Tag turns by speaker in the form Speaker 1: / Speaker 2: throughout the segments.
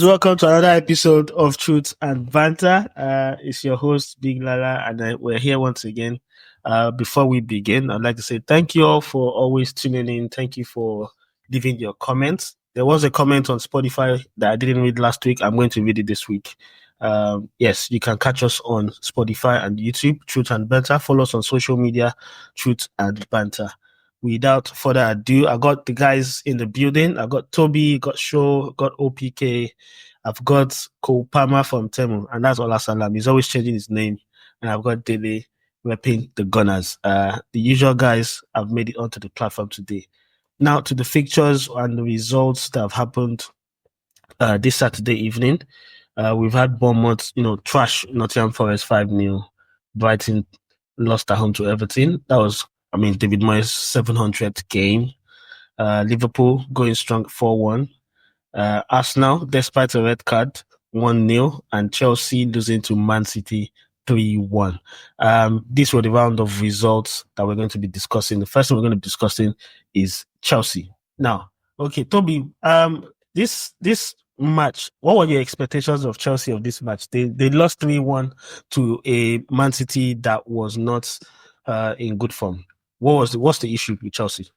Speaker 1: Welcome to another episode of Truth and Banter. It's your host, Big Lala, and we're here once again. Before we begin, I'd like to say thank you all for always tuning in. Thank you for leaving your comments. There was a comment on Spotify that I didn't read last week. I'm going to read it this week. Yes, you can catch us on Spotify and YouTube, Truth and Banter. Follow us on social media, Truth and Banter. Without further ado, I got the guys in the building. I got Toby, got Show, got OPK. I've got Kopama from Temu, and that's Ola Salam. He's always changing his name. And I've got Dele repping the Gunners. The usual guys have made it onto the platform today. Now to the fixtures and the results that have happened this Saturday evening. We've had Bournemouth, trash Nottingham Forest 5-0. Brighton lost at home to Everton. That was, David Moyes' 700th game. Liverpool going strong 4-1. Arsenal, despite a red card, 1-0, and Chelsea losing to Man City 3-1. These were the round of results that we're going to be discussing. The first thing we're going to be discussing is Chelsea. Now, okay, Toby, this match, what were your expectations of Chelsea of this match? They lost 3-1 to a Man City that was not in good form. What's the issue with Chelsea?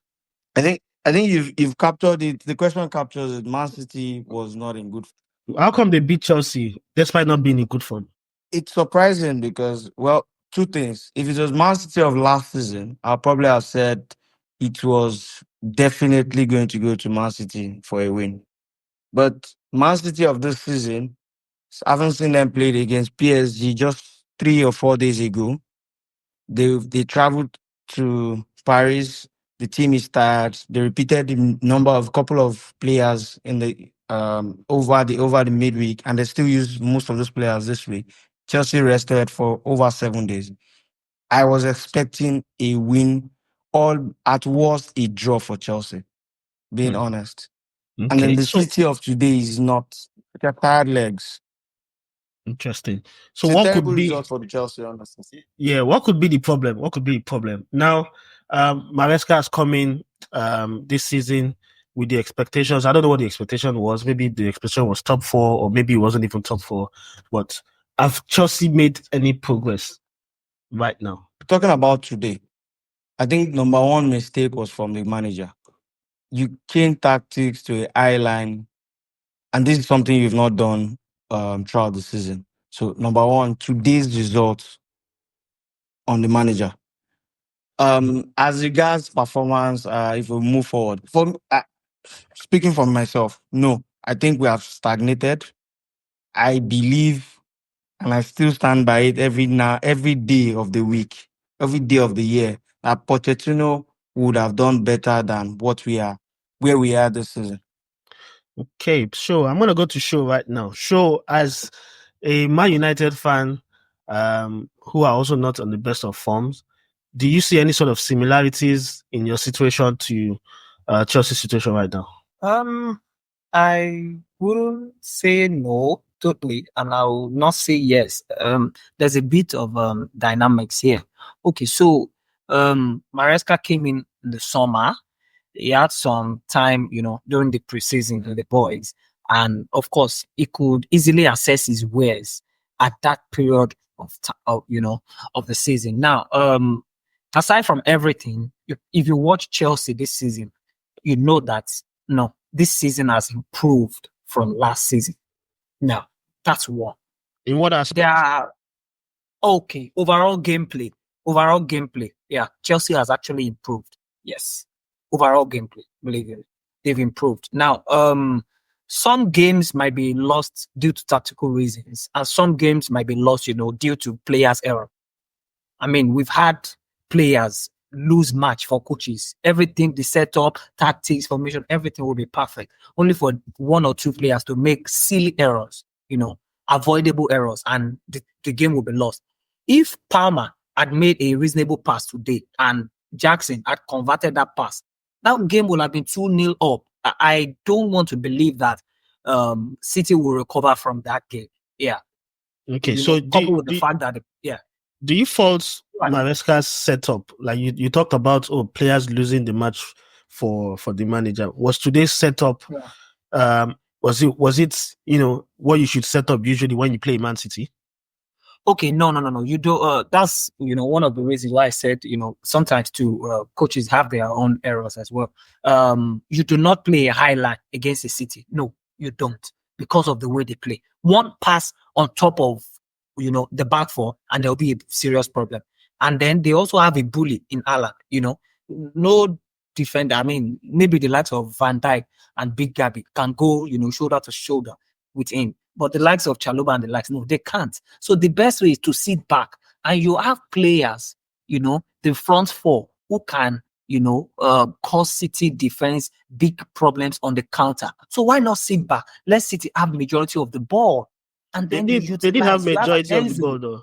Speaker 2: I think you've captured it. The question captures it. Man City was not in good form.
Speaker 1: How come they beat Chelsea despite not being in good form?
Speaker 2: It's surprising because, well, two things. If it was Man City of last season, I'll probably have said it was definitely going to go to Man City for a win. But Man City of this season, I haven't seen them played against PSG just 3 or 4 days ago. They traveled to Paris. The team is tired. They repeated the couple of players in the over the midweek, and they still use most of those players this week. Chelsea rested for over 7 days. I was expecting a win, or at worst a draw for Chelsea, being honest.
Speaker 1: Okay.
Speaker 2: And then the City of today is not. They're tired legs.
Speaker 1: Interesting. So
Speaker 2: It's
Speaker 1: what
Speaker 2: a
Speaker 1: could
Speaker 2: terrible
Speaker 1: be
Speaker 2: result for the Chelsea, honestly.
Speaker 1: Yeah, what could be the problem? Now, Maresca has come in this season with the expectations. I don't know what the expectation was. Maybe the expectation was top 4, or maybe it wasn't even top 4. But have Chelsea made any progress right now?
Speaker 2: Talking about today, I think number one mistake was from the manager. You changed tactics to a high line, and this is something you've not done throughout the season. So, number one, today's results on the manager. As regards performance, if we move forward, speaking for myself, no, I think we have stagnated. I believe, and I still stand by it every day of the week, every day of the year, that Pochettino would have done better than where we are this season.
Speaker 1: Okay, Show. I'm gonna go to Show right now. Show, as a Man United fan, who are also not on the best of forms, do you see any sort of similarities in your situation to Chelsea's situation right now?
Speaker 3: I wouldn't say no totally, and I will not say yes. There's a bit of dynamics here. Okay, so Maresca came in the summer. He had some time, during the preseason with the boys, and of course, he could easily assess his wares at that period of the season. Now, aside from everything, if you watch Chelsea this season, you know that no, this season has improved from last season. Now, that's one.
Speaker 1: In what aspect?
Speaker 3: They are okay. Overall gameplay. Yeah, Chelsea has actually improved. Yes. Overall gameplay, believe it. They've improved. Now, some games might be lost due to tactical reasons, and some games might be lost, due to players' error. I mean, we've had players lose match for coaches. Everything, the setup, tactics, formation, everything will be perfect. Only for 1 or 2 players to make silly errors, avoidable errors, and the game will be lost. If Palmer had made a reasonable pass today and Jackson had converted that pass, that game would have been 2-0 up. I don't want to believe that City will recover from that game. Yeah.
Speaker 1: Okay, so
Speaker 3: coupled with the fact that
Speaker 1: do you fault Maresca's setup? Like you talked about players losing the match for the manager. Was today's setup Was it what you should set up usually when you play Man City?
Speaker 3: Okay, no. You do. That's one of the reasons why I said sometimes too coaches have their own errors as well. You do not play a high line against a City. No, you don't, because of the way they play. One pass on top of the back four, and there'll be a serious problem. And then they also have a bully in Haaland. No defender. I mean, maybe the likes of Van Dijk and Big Gabby can go shoulder to shoulder with him. But the likes of Chaluba and the likes, no, they can't. So the best way is to sit back, and you have players, the front four, who can, cause City defense big problems on the counter. So why not sit back? Let City have majority of the ball, and
Speaker 1: They
Speaker 3: then you
Speaker 1: did. They did have
Speaker 3: utilize. You have an
Speaker 1: majority of the
Speaker 3: Enzo.
Speaker 1: ball though.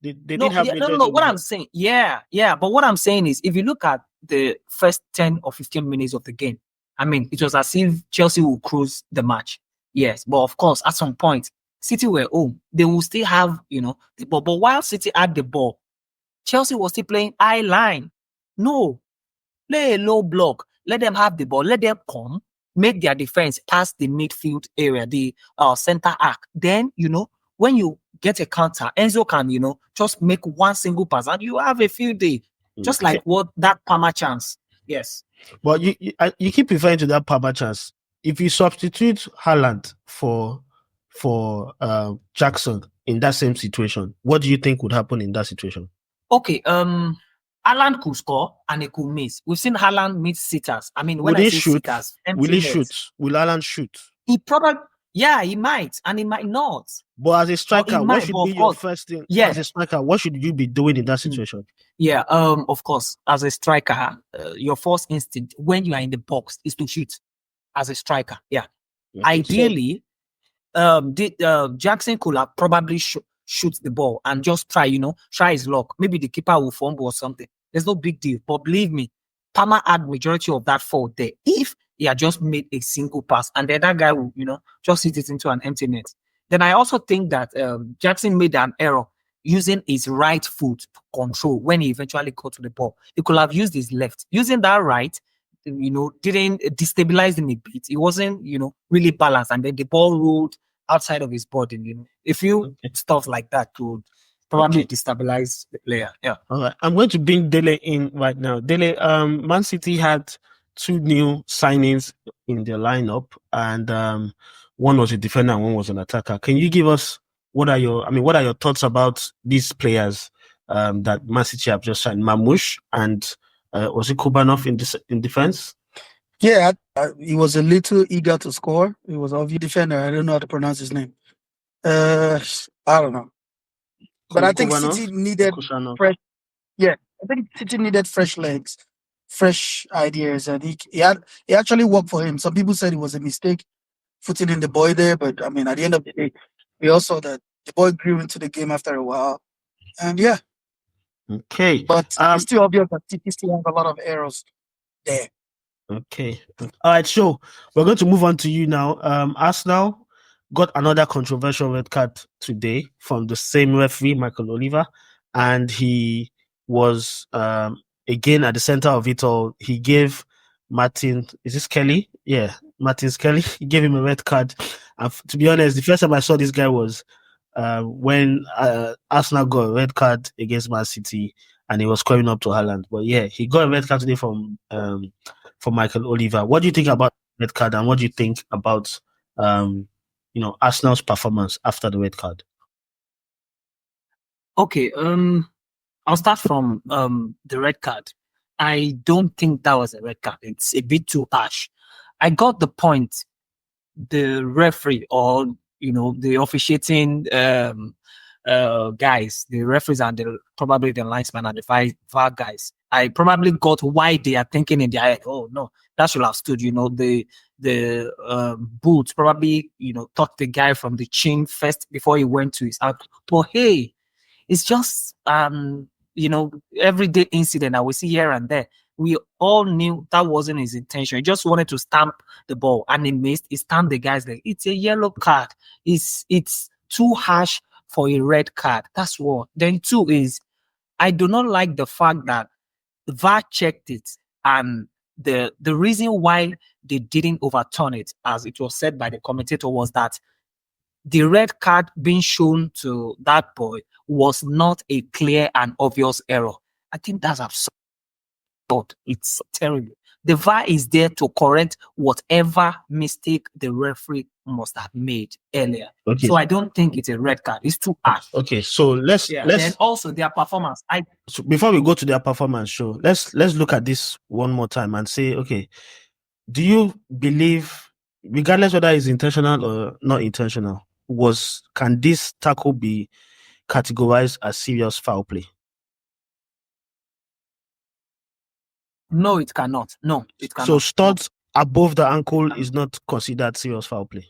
Speaker 1: They did
Speaker 3: No,
Speaker 1: have
Speaker 3: yeah,
Speaker 1: majority
Speaker 3: no.
Speaker 1: of the
Speaker 3: What
Speaker 1: ball.
Speaker 3: I'm saying, yeah. But what I'm saying is, if you look at the first 10 or 15 minutes of the game, I mean, it was as if Chelsea will cruise the match. Yes, but of course, at some point, City were home. They will still have, the ball. But while City had the ball, Chelsea was still playing high line. No, play a low block. Let them have the ball. Let them come, make their defense past the midfield area, the center arc. Then, when you get a counter, Enzo can, just make one single pass and you have a field day. Just
Speaker 1: Okay.
Speaker 3: like what that Palmer chance. Yes.
Speaker 1: But you keep referring to that Palmer chance. If you substitute Haaland for Jackson in that same situation, what do you think would happen in that situation?
Speaker 3: Okay, Haaland could score and he could miss. We've seen Haaland miss sitters. I mean, when
Speaker 1: Would
Speaker 3: I
Speaker 1: he
Speaker 3: say
Speaker 1: shoot?
Speaker 3: sitters,
Speaker 1: Will
Speaker 3: empty
Speaker 1: he
Speaker 3: net.
Speaker 1: shoot? Will Haaland shoot?
Speaker 3: He probably, yeah, he might, and he might not.
Speaker 1: But as a
Speaker 3: But he
Speaker 1: striker, what
Speaker 3: might,
Speaker 1: should
Speaker 3: but
Speaker 1: be
Speaker 3: of
Speaker 1: your
Speaker 3: course,
Speaker 1: first thing?
Speaker 3: yeah.
Speaker 1: As a striker, what should you be doing in that situation?
Speaker 3: Yeah, of course, as a striker, your first instinct when you are in the box is to shoot as a striker. Yeah.
Speaker 1: Okay,
Speaker 3: Ideally, Jackson could have probably shoot the ball and just try his luck. Maybe the keeper will fumble or something. There's no big deal. But believe me, Palmer had majority of that fault there. If he had just made a single pass and then that guy will, just hit it into an empty net. Then I also think that Jackson made an error using his right foot to control when he eventually got to the ball. He could have used his left. Using that right, didn't destabilize him a bit. He wasn't, really balanced. And then the ball rolled outside of his body. A few stuff like that could probably destabilize the player. Yeah.
Speaker 1: All right. I'm going to bring Dele in right now. Dele, Man City had two new signings in their lineup, and one was a defender and one was an attacker. Can you give us what are your thoughts about these players that Man City have just signed? Mamouche and was it Kubanov in defense?
Speaker 4: Yeah, he was a little eager to score. He was obvious defender. I don't know how to pronounce his name. I don't know. But I think
Speaker 1: Kubanov?
Speaker 4: City needed
Speaker 1: Kusanov.
Speaker 4: fresh. Yeah, I think City needed fresh legs, fresh ideas, and he actually worked for him. Some people said it was a mistake putting in the boy there, but I mean, at the end of the day, we all saw that the boy grew into the game after a while, and yeah.
Speaker 1: Okay.
Speaker 4: But it's still obvious that City still have a lot of errors there.
Speaker 1: Okay. All right, so we're going to move on to you now. Arsenal got another controversial red card today from the same referee, Michael Oliver, and he was again at the center of it all. He gave Martin, is this Kelly? Yeah, Martin Kelly. He gave him a red card. And to be honest, the first time I saw this guy was when Arsenal got a red card against Man City, and he was calling up to Haaland. But yeah, he got a red card today from Michael Oliver. What do you think about the red card, and what do you think about Arsenal's performance after the red card?
Speaker 3: Okay, I'll start from the red card. I don't think that was a red card. It's a bit too harsh. I got the point. The referee or the officiating guys, the referees and probably the linesman and the VAR guys. I probably got why they are thinking in their head, oh no, that should have stood. The boots probably touched the guy from the chin first before he went to his ankle. But hey, it's just everyday incident that we see here and there. We all knew that wasn't his intention. He just wanted to stamp the ball and he missed. He stamped the guy's leg. It's a yellow card. It's too harsh for a red card. That's one. Then two is I do not like the fact that VAR checked it and the reason why they didn't overturn it, as it was said by the commentator, was that the red card being shown to that boy was not a clear and obvious error. I think that's absurd. It's terrible. The VAR is there to correct whatever mistake the referee must have made earlier.
Speaker 1: Okay.
Speaker 3: So I don't think it's a red card. It's too harsh.
Speaker 1: Okay, so let's
Speaker 3: Then also their performance.
Speaker 1: So before we go to their performance show, let's look at this one more time and say, okay, do you believe, regardless whether it's intentional or not intentional, can this tackle be categorized as serious foul play?
Speaker 3: No, it cannot. No, it cannot.
Speaker 1: So studs above the ankle is not considered serious foul play.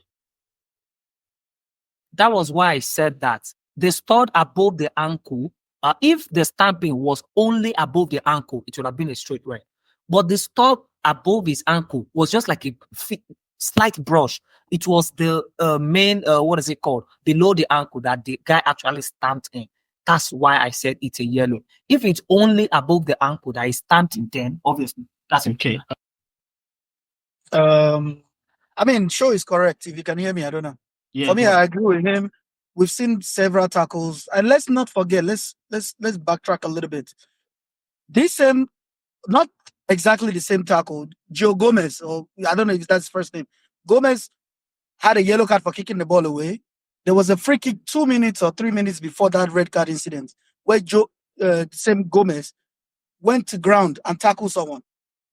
Speaker 3: That was why I said that the stud above the ankle, if the stamping was only above the ankle, it would have been a straight red. But the stud above his ankle was just like a slight brush. It was the main, what is it called? Below the ankle that the guy actually stamped in. That's why I said it's a yellow. If it's only above the ankle that is stamped in, then obviously that's
Speaker 1: okay.
Speaker 4: I mean, Show is correct. If you can hear me, I don't know.
Speaker 1: Yeah,
Speaker 4: for me, I agree with him. We've seen several tackles, and let's not forget. Let's backtrack a little bit. This not exactly the same tackle. Joe Gomez, or I don't know if that's his first name. Gomez had a yellow card for kicking the ball away. There was a free kick 2 minutes or 3 minutes before that red card incident, where same Gomez went to ground and tackled someone.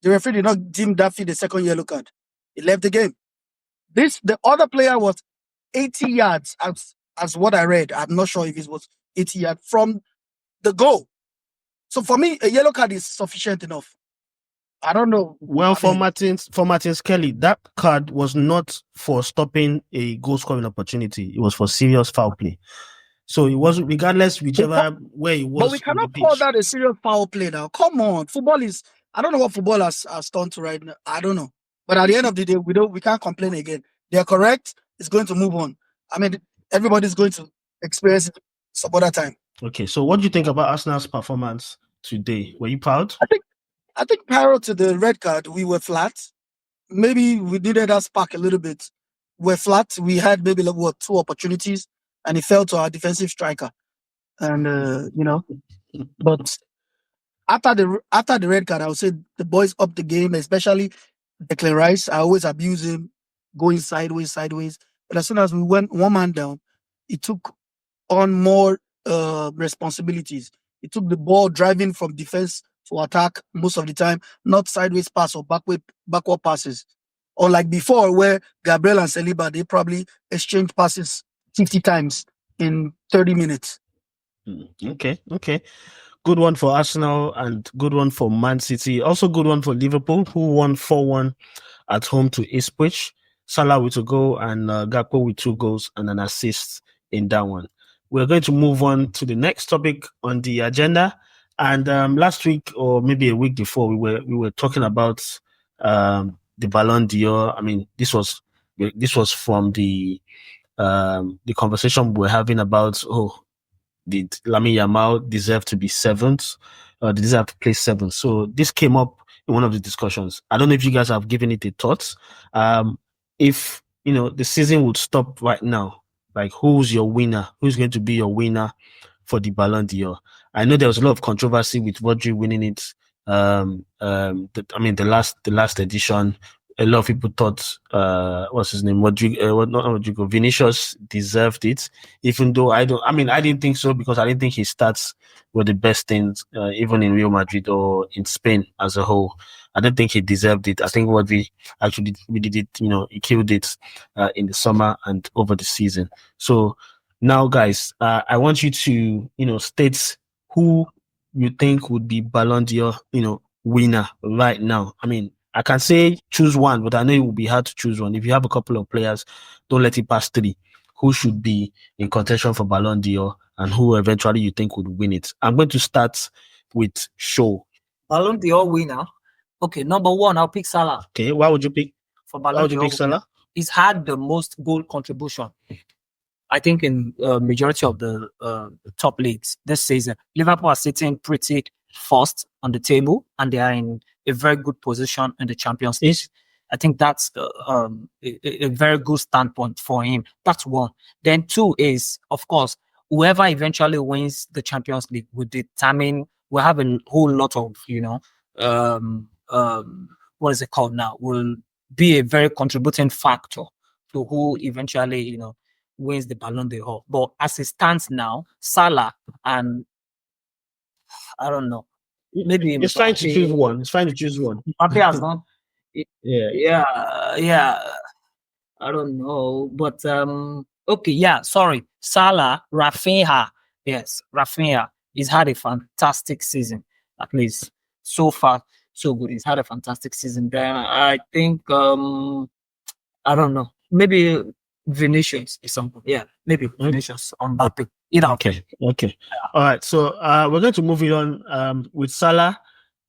Speaker 4: The referee did not deem that fit the second yellow card. He left the game. The other player was 80 yards, as what I read. I'm not sure if it was 80 yards from the goal. So for me, a yellow card is sufficient enough. I don't know.
Speaker 1: Well, for Martin Skelly, that card was not for stopping a goal scoring opportunity. It was for serious foul play. So it wasn't, regardless whichever way it was.
Speaker 4: But we cannot call that a serious foul play now. Come on, football is. I don't know what football has done to right now. I don't know. But at the end of the day, we can't complain again. They're correct. It's going to move on. I mean, everybody's going to experience it some other time.
Speaker 1: Okay, so what do you think about Arsenal's performance today? Were you proud?
Speaker 4: I think prior to the red card, we were flat. Maybe we needed that spark a little bit. We're flat. We had maybe 2 opportunities, and it fell to our defensive striker. And but after the red card, I would say the boys upped the game, especially Declan Rice. I always abuse him, going sideways. But as soon as we went one man down, he took on more responsibilities. He took the ball driving from defense to attack most of the time, not sideways pass or backward passes. Unlike before, where Gabriel and Saliba, they probably exchanged passes 50 times in 30 minutes.
Speaker 1: Okay. Good one for Arsenal and good one for Man City. Also good one for Liverpool, who won 4-1 at home to Ipswich. Salah with a goal and Gakpo with 2 goals and an assist in that one. We're going to move on to the next topic on the agenda. And last week, or maybe a week before, we were talking about the Ballon d'Or. I mean, this was from the conversation we were having about did Lamine Yamal deserve to be 7th? Did he deserve to play 7th? So this came up in one of the discussions. I don't know if you guys have given it a thought. If the season would stop right now, like who's your winner? Who's going to be your winner for the Ballon d'Or? I know there was a lot of controversy with Rodri winning it. The last edition, a lot of people thought, what's his name? Vinicius deserved it, even though I didn't think so, because I didn't think his stats were the best things, even in Real Madrid or in Spain as a whole. I don't think he deserved it. I think Rodri actually did it, he killed it in the summer and over the season. So now, guys, I want you to, state who you think would be Ballon d'Or, winner right now. I mean, I can say choose one, but I know it will be hard to choose one. If you have a couple of players, don't let it pass 3. Who should be in contention for Ballon d'Or and who eventually you think would win it? I'm going to start with Show.
Speaker 3: Ballon d'Or winner. Okay, number 1, I'll pick Salah.
Speaker 1: Okay, why would you pick?
Speaker 3: For Ballon d'Or,
Speaker 1: why would you pick Salah?
Speaker 3: He's had the most goal contribution, I think, in majority of the top leagues this season. Liverpool are sitting pretty first on the table, and they are in a very good position in the Champions League. I think that's a very good standpoint for him. That's one. Then two is, of course, whoever eventually wins the Champions League will determine. We'll have a whole lot of, what is it called now? Will be a very contributing factor to who eventually, wins the Ballon d'Or. But as it stands now, Salah and I don't know. Maybe
Speaker 1: it's trying to choose one. It's trying to choose one.
Speaker 3: Mbappe has not.
Speaker 1: Yeah.
Speaker 3: Yeah. I don't know, but okay, yeah. Sorry, Salah, Rafinha. Yes, Rafinha. He's had a fantastic season, at least so far, so good. He's had a fantastic season. Then I think I don't know, maybe Vinicius is something. Yeah, maybe Vinicius on Mbappe.
Speaker 1: Okay. All right. So we're going to move it on with Salah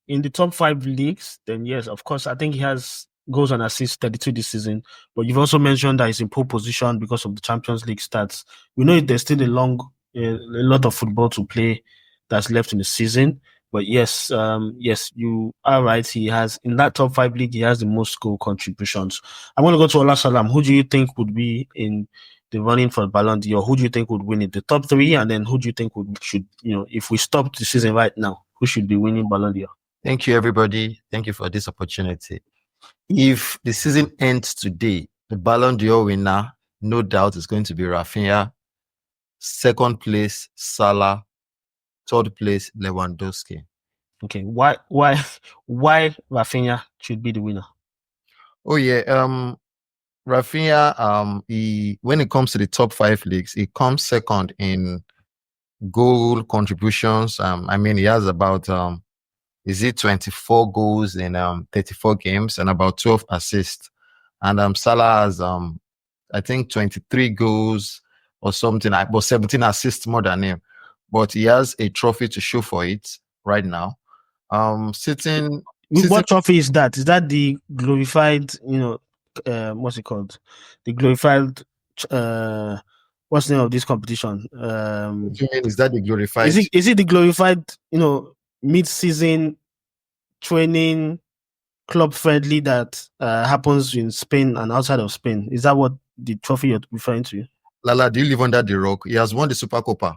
Speaker 1: in the top 5 leagues. Then yes, of course, I think he has goals and assists 32 this season. But you've also mentioned that he's in pole position because of the Champions League stats. We know there's still a lot of football to play that's left in the season. But yes, you are right. He has, in that top 5 league, he has the most goal contributions. I want to go to Ola Salam. Who do you think would be in the running for Ballon d'Or? Who do you think would win it? The top 3, and then who do you think should, if we stop the season right now, who should be winning Ballon d'Or?
Speaker 5: Thank you, everybody. Thank you for this opportunity. If the season ends today, the Ballon d'Or winner, no doubt, is going to be Rafinha. Second place, Salah. Third place, Lewandowski.
Speaker 1: Okay, why Rafinha should be the winner?
Speaker 5: Oh yeah, Rafinha. When it comes to the top 5 leagues, he comes second in goal contributions. I mean, he has about 24 goals in 34 games and about 12 assists. And Salah has I think 23 goals or something, but 17 assists more than him. But he has a trophy to show for it right now.
Speaker 1: What trophy is that? Is that the glorified, what's it called? The glorified what's the name of this competition?
Speaker 5: Is that the glorified?
Speaker 1: Is it the glorified, mid-season training club friendly that happens in Spain and outside of Spain? Is that what the trophy you're referring to?
Speaker 5: Lala, do you live under the rock? He has won the Super Copa.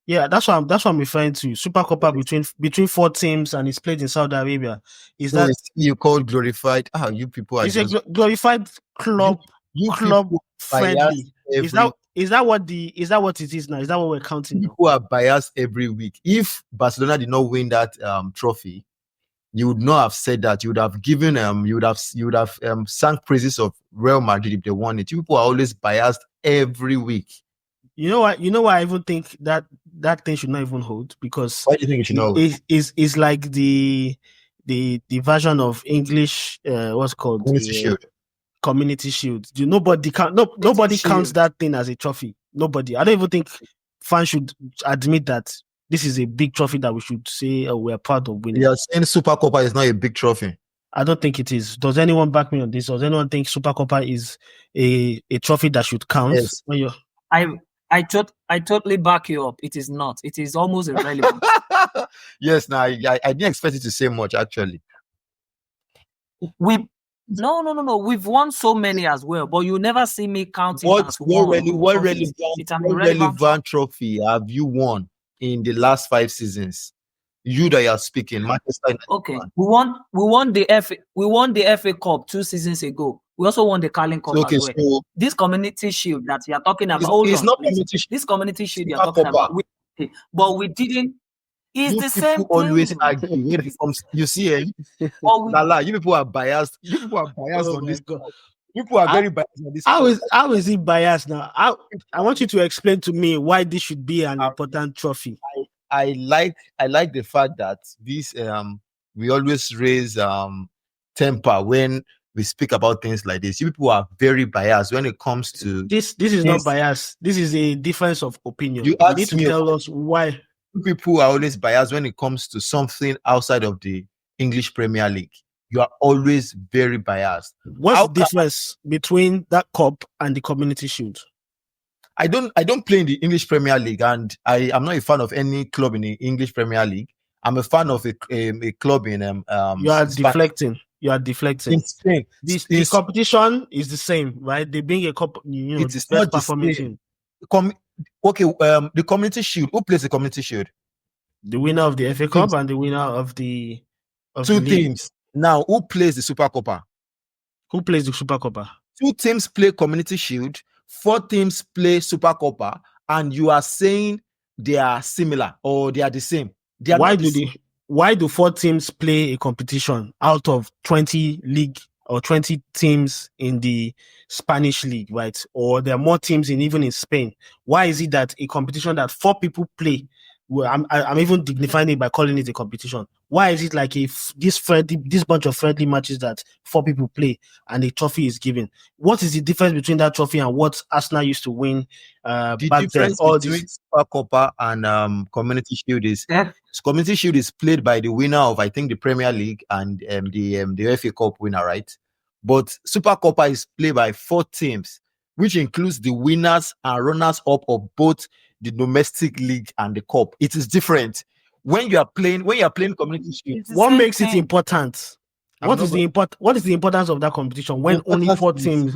Speaker 1: Yeah, that's what I'm referring to. Super Copa between 4 teams, and it's played in Saudi Arabia. Is that
Speaker 5: you call glorified? You people are
Speaker 1: it's a glorified club friendly. Is that what it is now? Is that what we're counting now?
Speaker 5: People are biased every week. If Barcelona did not win that trophy, you would not have said that. You would have given you would have sung praises of Real Madrid if they won it. You people are always biased every week.
Speaker 1: You know why I even think that thing should not even hold, because
Speaker 5: why do you think it should not hold?
Speaker 1: It's like the version of English what's called Community Shield. Nobody counts that thing as a trophy. Nobody. I don't even think fans should admit that this is a big trophy that we should say we're proud of winning.
Speaker 5: Yeah, saying Super Copa is not a big trophy.
Speaker 1: I don't think it is. Does anyone back me on this? Does anyone think Super Copa is a trophy that should count?
Speaker 5: Yes.
Speaker 3: I totally back you up. It is not. It is almost irrelevant.
Speaker 5: Yes, I didn't expect you to say much, actually.
Speaker 3: No. We've won so many as well, but you never see me counting as one.
Speaker 5: What relevant trophy have you won in the last 5 seasons? You that are speaking, Manchester United.
Speaker 3: Okay, we won the FA Cup 2 seasons ago. We also won the Carling Cup as well. So this Community Shield that you are talking about, this Community Shield you are talking about, but we didn't. It's the same thing.
Speaker 5: Always argue when it comes. You see, Lala, you people are biased. You people are biased on this. People are very biased on this.
Speaker 1: How is it biased now? I want you to explain to me why this should be an important trophy.
Speaker 5: I like the fact that this we always raise temper when we speak about things like this. You people are very biased when it comes to
Speaker 1: this. This is not bias. This is a difference of opinion.
Speaker 5: You
Speaker 1: need to tell us why.
Speaker 5: People are always biased when it comes to something outside of the English Premier League. You are always very biased.
Speaker 1: What's the difference between that cup and the Community Shield?
Speaker 5: I don't play in the English Premier League, and I am not a fan of any club in the English Premier League. I'm a fan of a club in
Speaker 1: You are
Speaker 5: Spain.
Speaker 1: deflecting. You are deflecting.
Speaker 5: In Spain.
Speaker 1: The competition is the same, right? They bring a couple, you know,
Speaker 5: It is
Speaker 1: best
Speaker 5: not the
Speaker 1: performing
Speaker 5: same.
Speaker 1: team.
Speaker 5: The Community Shield. Who plays the Community Shield?
Speaker 1: The winner of the FA Cup and the winner of the
Speaker 5: Two
Speaker 1: league.
Speaker 5: teams. Now, who plays the Super Copa?
Speaker 1: Who plays the Super Copa?
Speaker 5: 2 teams play Community Shield, 4 teams play Super Copa, and you are saying they are similar or they are the same. They are
Speaker 1: Why do 4 teams play a competition out of 20 league or 20 teams in the Spanish league, right? Or there are more teams even in Spain. Why is it that a competition that 4 people play? Well, I'm even dignifying it by calling it a competition. Why is it like this bunch of friendly matches that 4 people play and a trophy is given? What is the difference between that trophy and what Arsenal used to win
Speaker 5: the
Speaker 1: back
Speaker 5: difference
Speaker 1: then?
Speaker 5: Between Super Copa and Community Shield is Community Shield is played by the winner of, I think, the Premier League and the FA Cup winner, right? But Super Copa is played by 4 teams, which includes the winners and runners-up of both the domestic league and the cup. It is different. When you are playing Community Shield,
Speaker 1: what makes it important? What is the importance of that competition when only 4 teams?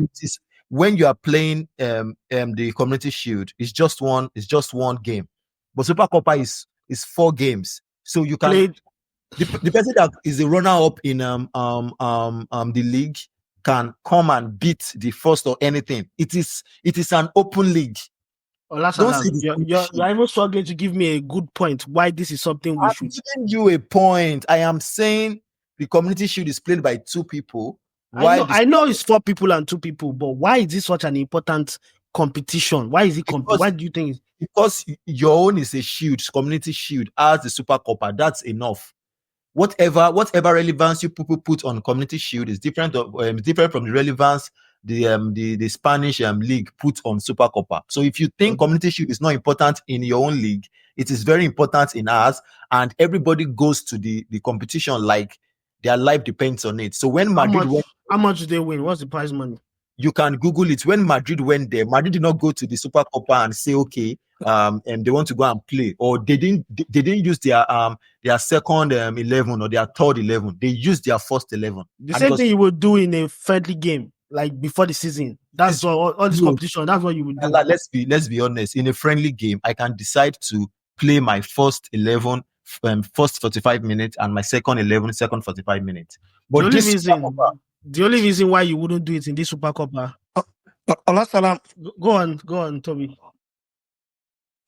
Speaker 5: When you are playing the Community Shield, it's just one game. But Super Copa is 4 games. So you can play the person that is the runner-up in the league can come and beat the first or anything. It is an open league.
Speaker 1: You're even struggling to give me a good point why this is something we should.
Speaker 5: I'm giving you a point. I am saying the Community Shield is played by 2 people.
Speaker 1: I know it's 4 people and 2 people, but why is this such an important competition? Why is it? Why do you think?
Speaker 5: Because your own is a shield, Community Shield, as the Super Copa. That's enough. Whatever relevance you people put on Community Shield is different from the relevance the Spanish league put on Super Copa. So if you think Community Shield is not important in your own league, it is very important in ours, and everybody goes to the competition like their life depends on it. So when Madrid
Speaker 1: how much do they win? What's the prize money?
Speaker 5: You can Google it. When Madrid went there, Madrid did not go to the Super Copa and say, okay, and they want to go and play, or they didn't use their second 11 or their third 11. They used their first 11.
Speaker 1: The same thing you would do in a friendly game, like before the season. That's all this competition. That's what you would do.
Speaker 5: Let's be honest. In a friendly game, I can decide to play my first 11 first 45 minutes and my second 11 second 45 minutes. But
Speaker 1: the only reason why you wouldn't do it in this Super Copa. Go on, Toby.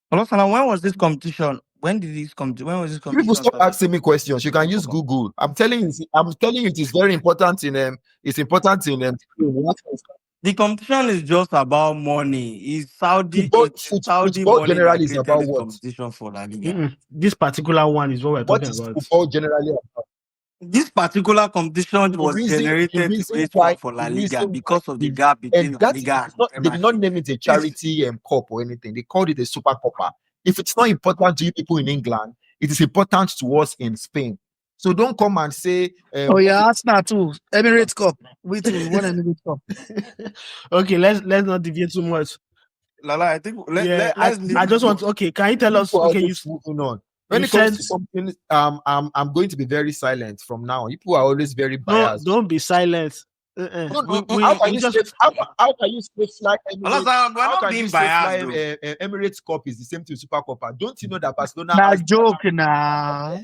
Speaker 2: When was this competition? When was this competition?
Speaker 5: People stop asking me questions. You can use Google. I'm telling you, it is very important in
Speaker 2: the competition is just about money. It's Saudi.
Speaker 5: Football generally is about what?
Speaker 2: Competition for La Liga.
Speaker 1: This particular one is what we're talking about.
Speaker 5: Football generally about?
Speaker 2: This particular competition was generated for La Liga because of the gap between La Liga and
Speaker 5: they did not name it a charity cup or anything. They called it a Super Copa. If it's not important to you people in England, it is important to us in Spain. So don't come and say,
Speaker 4: Arsenal too. Emirates Cup. We too won Emirates Cup.
Speaker 1: Okay, let's not deviate too much.
Speaker 2: Lala, I think
Speaker 1: I just want. Okay, can you tell us? Okay,
Speaker 5: moving on. When it comes to something, I'm going to be very silent from now. People are always very biased.
Speaker 1: No, don't be silent.
Speaker 5: How can you say fly Emirates Cup is the same to Super Copa? Don't you know that Barcelona?
Speaker 4: That's joke now.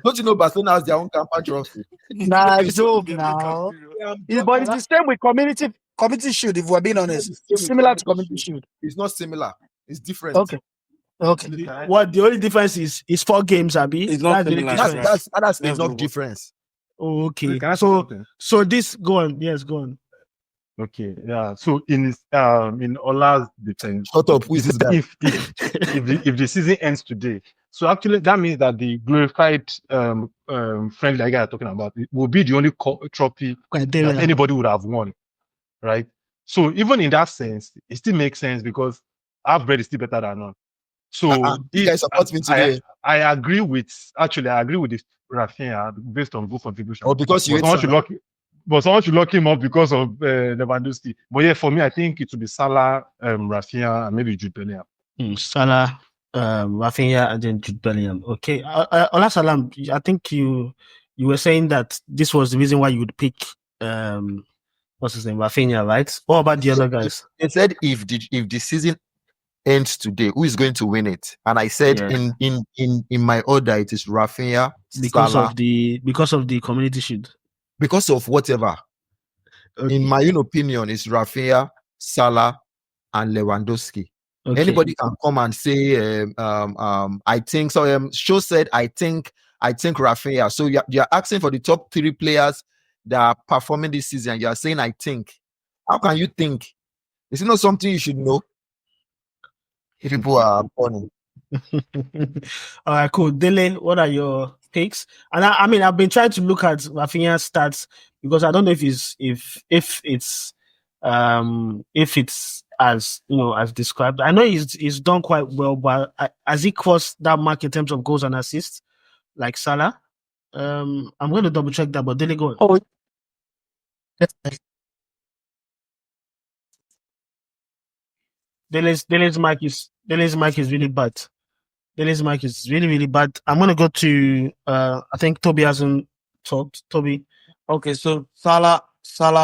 Speaker 5: Don't you know Barcelona has their own Campan trophy?
Speaker 4: That's joke now. But it's the same with Community Shield. If we're being honest, it's similar to Community Shield.
Speaker 5: It's not similar. It's different.
Speaker 4: Okay.
Speaker 1: What the only difference is 4 games, Abi.
Speaker 2: It's not
Speaker 5: that's enough difference.
Speaker 1: Oh, okay. So this go on. Yes, go on.
Speaker 6: Okay, yeah. So in Ola's defense,
Speaker 5: shut up. Who is this guy?
Speaker 6: If the season ends today, so actually that means that the glorified friendly like I'm talking about it will be the only trophy that anybody would have won, right? So even in that sense, it still makes sense because half bread is still better than none. So
Speaker 5: you guys support me today.
Speaker 6: I agree with the Rafinha based on good contribution.
Speaker 5: Oh, because
Speaker 6: someone should lock him up because of Lewandowski. But yeah, for me, I think it would be Salah, Rafinha, and maybe Jude Bellingham.
Speaker 1: Salah. Rafinha and then Jude Bellingham. Okay, Olasalam, I think you were saying that this was the reason why you would pick what's his name, Rafinha, right? What about the other guys?
Speaker 5: They said if the season ends today, who is going to win it? And I said
Speaker 1: Yeah.
Speaker 5: in my order, it is Rafinha,
Speaker 1: Because
Speaker 5: Salah,
Speaker 1: of the community shield.
Speaker 5: because of whatever.
Speaker 1: Okay.
Speaker 5: In my own opinion, it's Rafinha, Salah, and Lewandowski.
Speaker 1: Okay.
Speaker 5: Anybody can come and say, I think so. Show said, I think Rafinha. So you're asking for the top 3 players that are performing this season. You're saying, I think. How can you think? Is it not something you should know? If people are funny.
Speaker 1: All right, cool. Dele, what are your picks? And I mean, I've been trying to look at Rafinha's stats because I don't know if it's as as described. I know he's done quite well, but has he crossed that mark in terms of goals and assists like Salah? I'm going to double check that, but Dele, go on.
Speaker 4: Oh,
Speaker 1: Dele's mic is really bad. Dele's mic is really, really bad. I'm gonna go to I think Toby hasn't talked. Toby.
Speaker 2: Okay, so Salah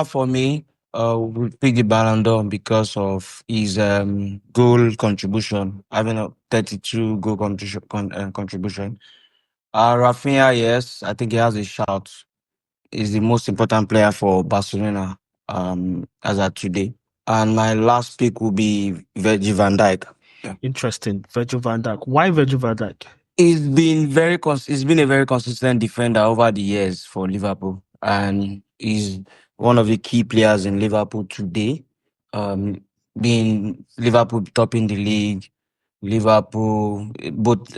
Speaker 2: for me will pick the Ballon d'Or because of his goal contribution, having a 32 goal contribution. Rafinha, yes, I think he has a shout. He's the most important player for Barcelona as of today. And my last pick will be Virgil van Dijk.
Speaker 1: Interesting. Virgil van Dijk. Why Virgil van Dijk?
Speaker 2: He's been a very consistent defender over the years for Liverpool, and he's one of the key players in Liverpool today. Being Liverpool topping the league, Liverpool both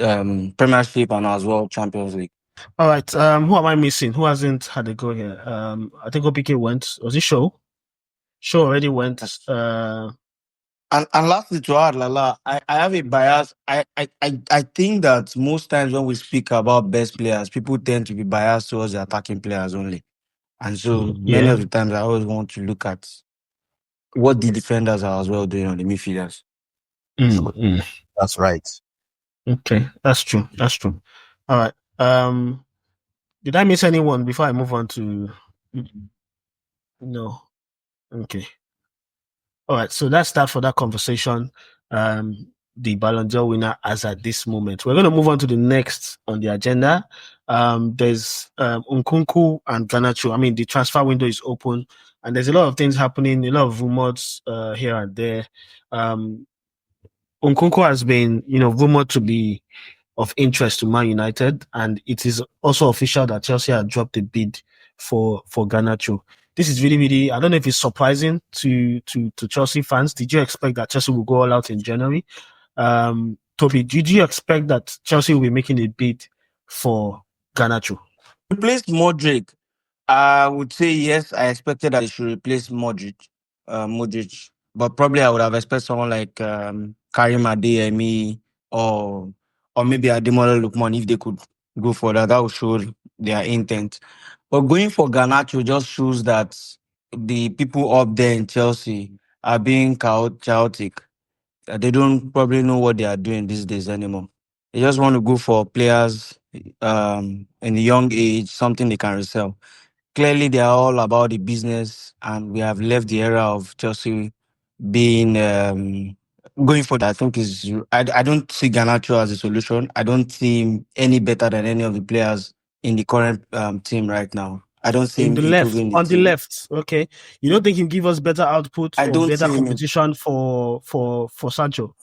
Speaker 2: Premiership and as well Champions League.
Speaker 1: All right. Who am I missing? Who hasn't had a go here? I think OPK went. Was it Show? Show already went.
Speaker 2: And lastly, to add, Lala, I have a bias. I think that most times when we speak about best players, people tend to be biased towards the attacking players only. And so many of the times I always want to look at what the defenders are as well doing on the midfielders.
Speaker 5: That's right.
Speaker 1: Okay, that's true. That's true. All right. Did I miss anyone before I move on to? No. Okay. All right. So that's that for that conversation. The Ballon d'Or winner as at this moment. We're going to move on to the next on the agenda. There's Nkunku and Garnacho. I mean, the transfer window is open, and there's a lot of things happening. A lot of rumors here and there. Nkunku has been, rumored to be of interest to Man United, and it is also official that Chelsea had dropped a bid for Garnacho. This is really, really, I don't know if it's surprising to Chelsea fans. Did you expect that Chelsea will go all out in January? Toby, did you expect that Chelsea will be making a bid for Garnacho?
Speaker 2: Replaced Modric. I would say yes. I expected that they should replace Modric. But probably I would have expected someone like Karim Adeyemi or maybe Ademola Lookman if they could go for that. That would show their intent. But going for Garnacho just shows that the people up there in Chelsea are being chaotic. They don't probably know what they are doing these days anymore. They just want to go for players in a young age, something they can resell. Clearly, they are all about the business, and we have left the era of Chelsea being going for that. I think I don't see Garnacho as a solution. I don't see him any better than any of the players in the current team right now. I don't see him improving the team.
Speaker 1: The left. Okay, you don't think he'll give us better output or better competition for Sancho?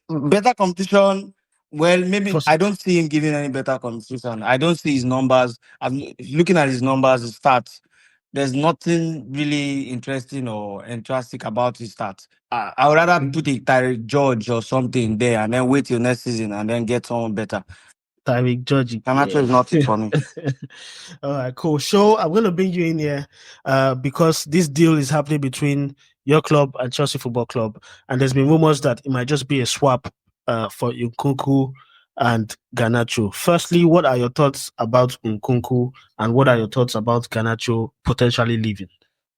Speaker 2: Better competition. Well, maybe I don't see him giving any better competition. I don't see his numbers. I'm looking at his numbers, his stats. There's nothing really interesting or enthusiastic about his stats. I would rather put a Tyreek George or something there and then wait till next season and then get someone better.
Speaker 1: Tyreek George.
Speaker 2: Garnacho is not it for me.
Speaker 1: All right, cool. So I'm going to bring you in here because this deal is happening between your club and Chelsea Football Club. And there's been rumors that it might just be a swap for Nkunku and Garnacho. Firstly, what are your thoughts about Nkunku and what are your thoughts about Garnacho potentially leaving?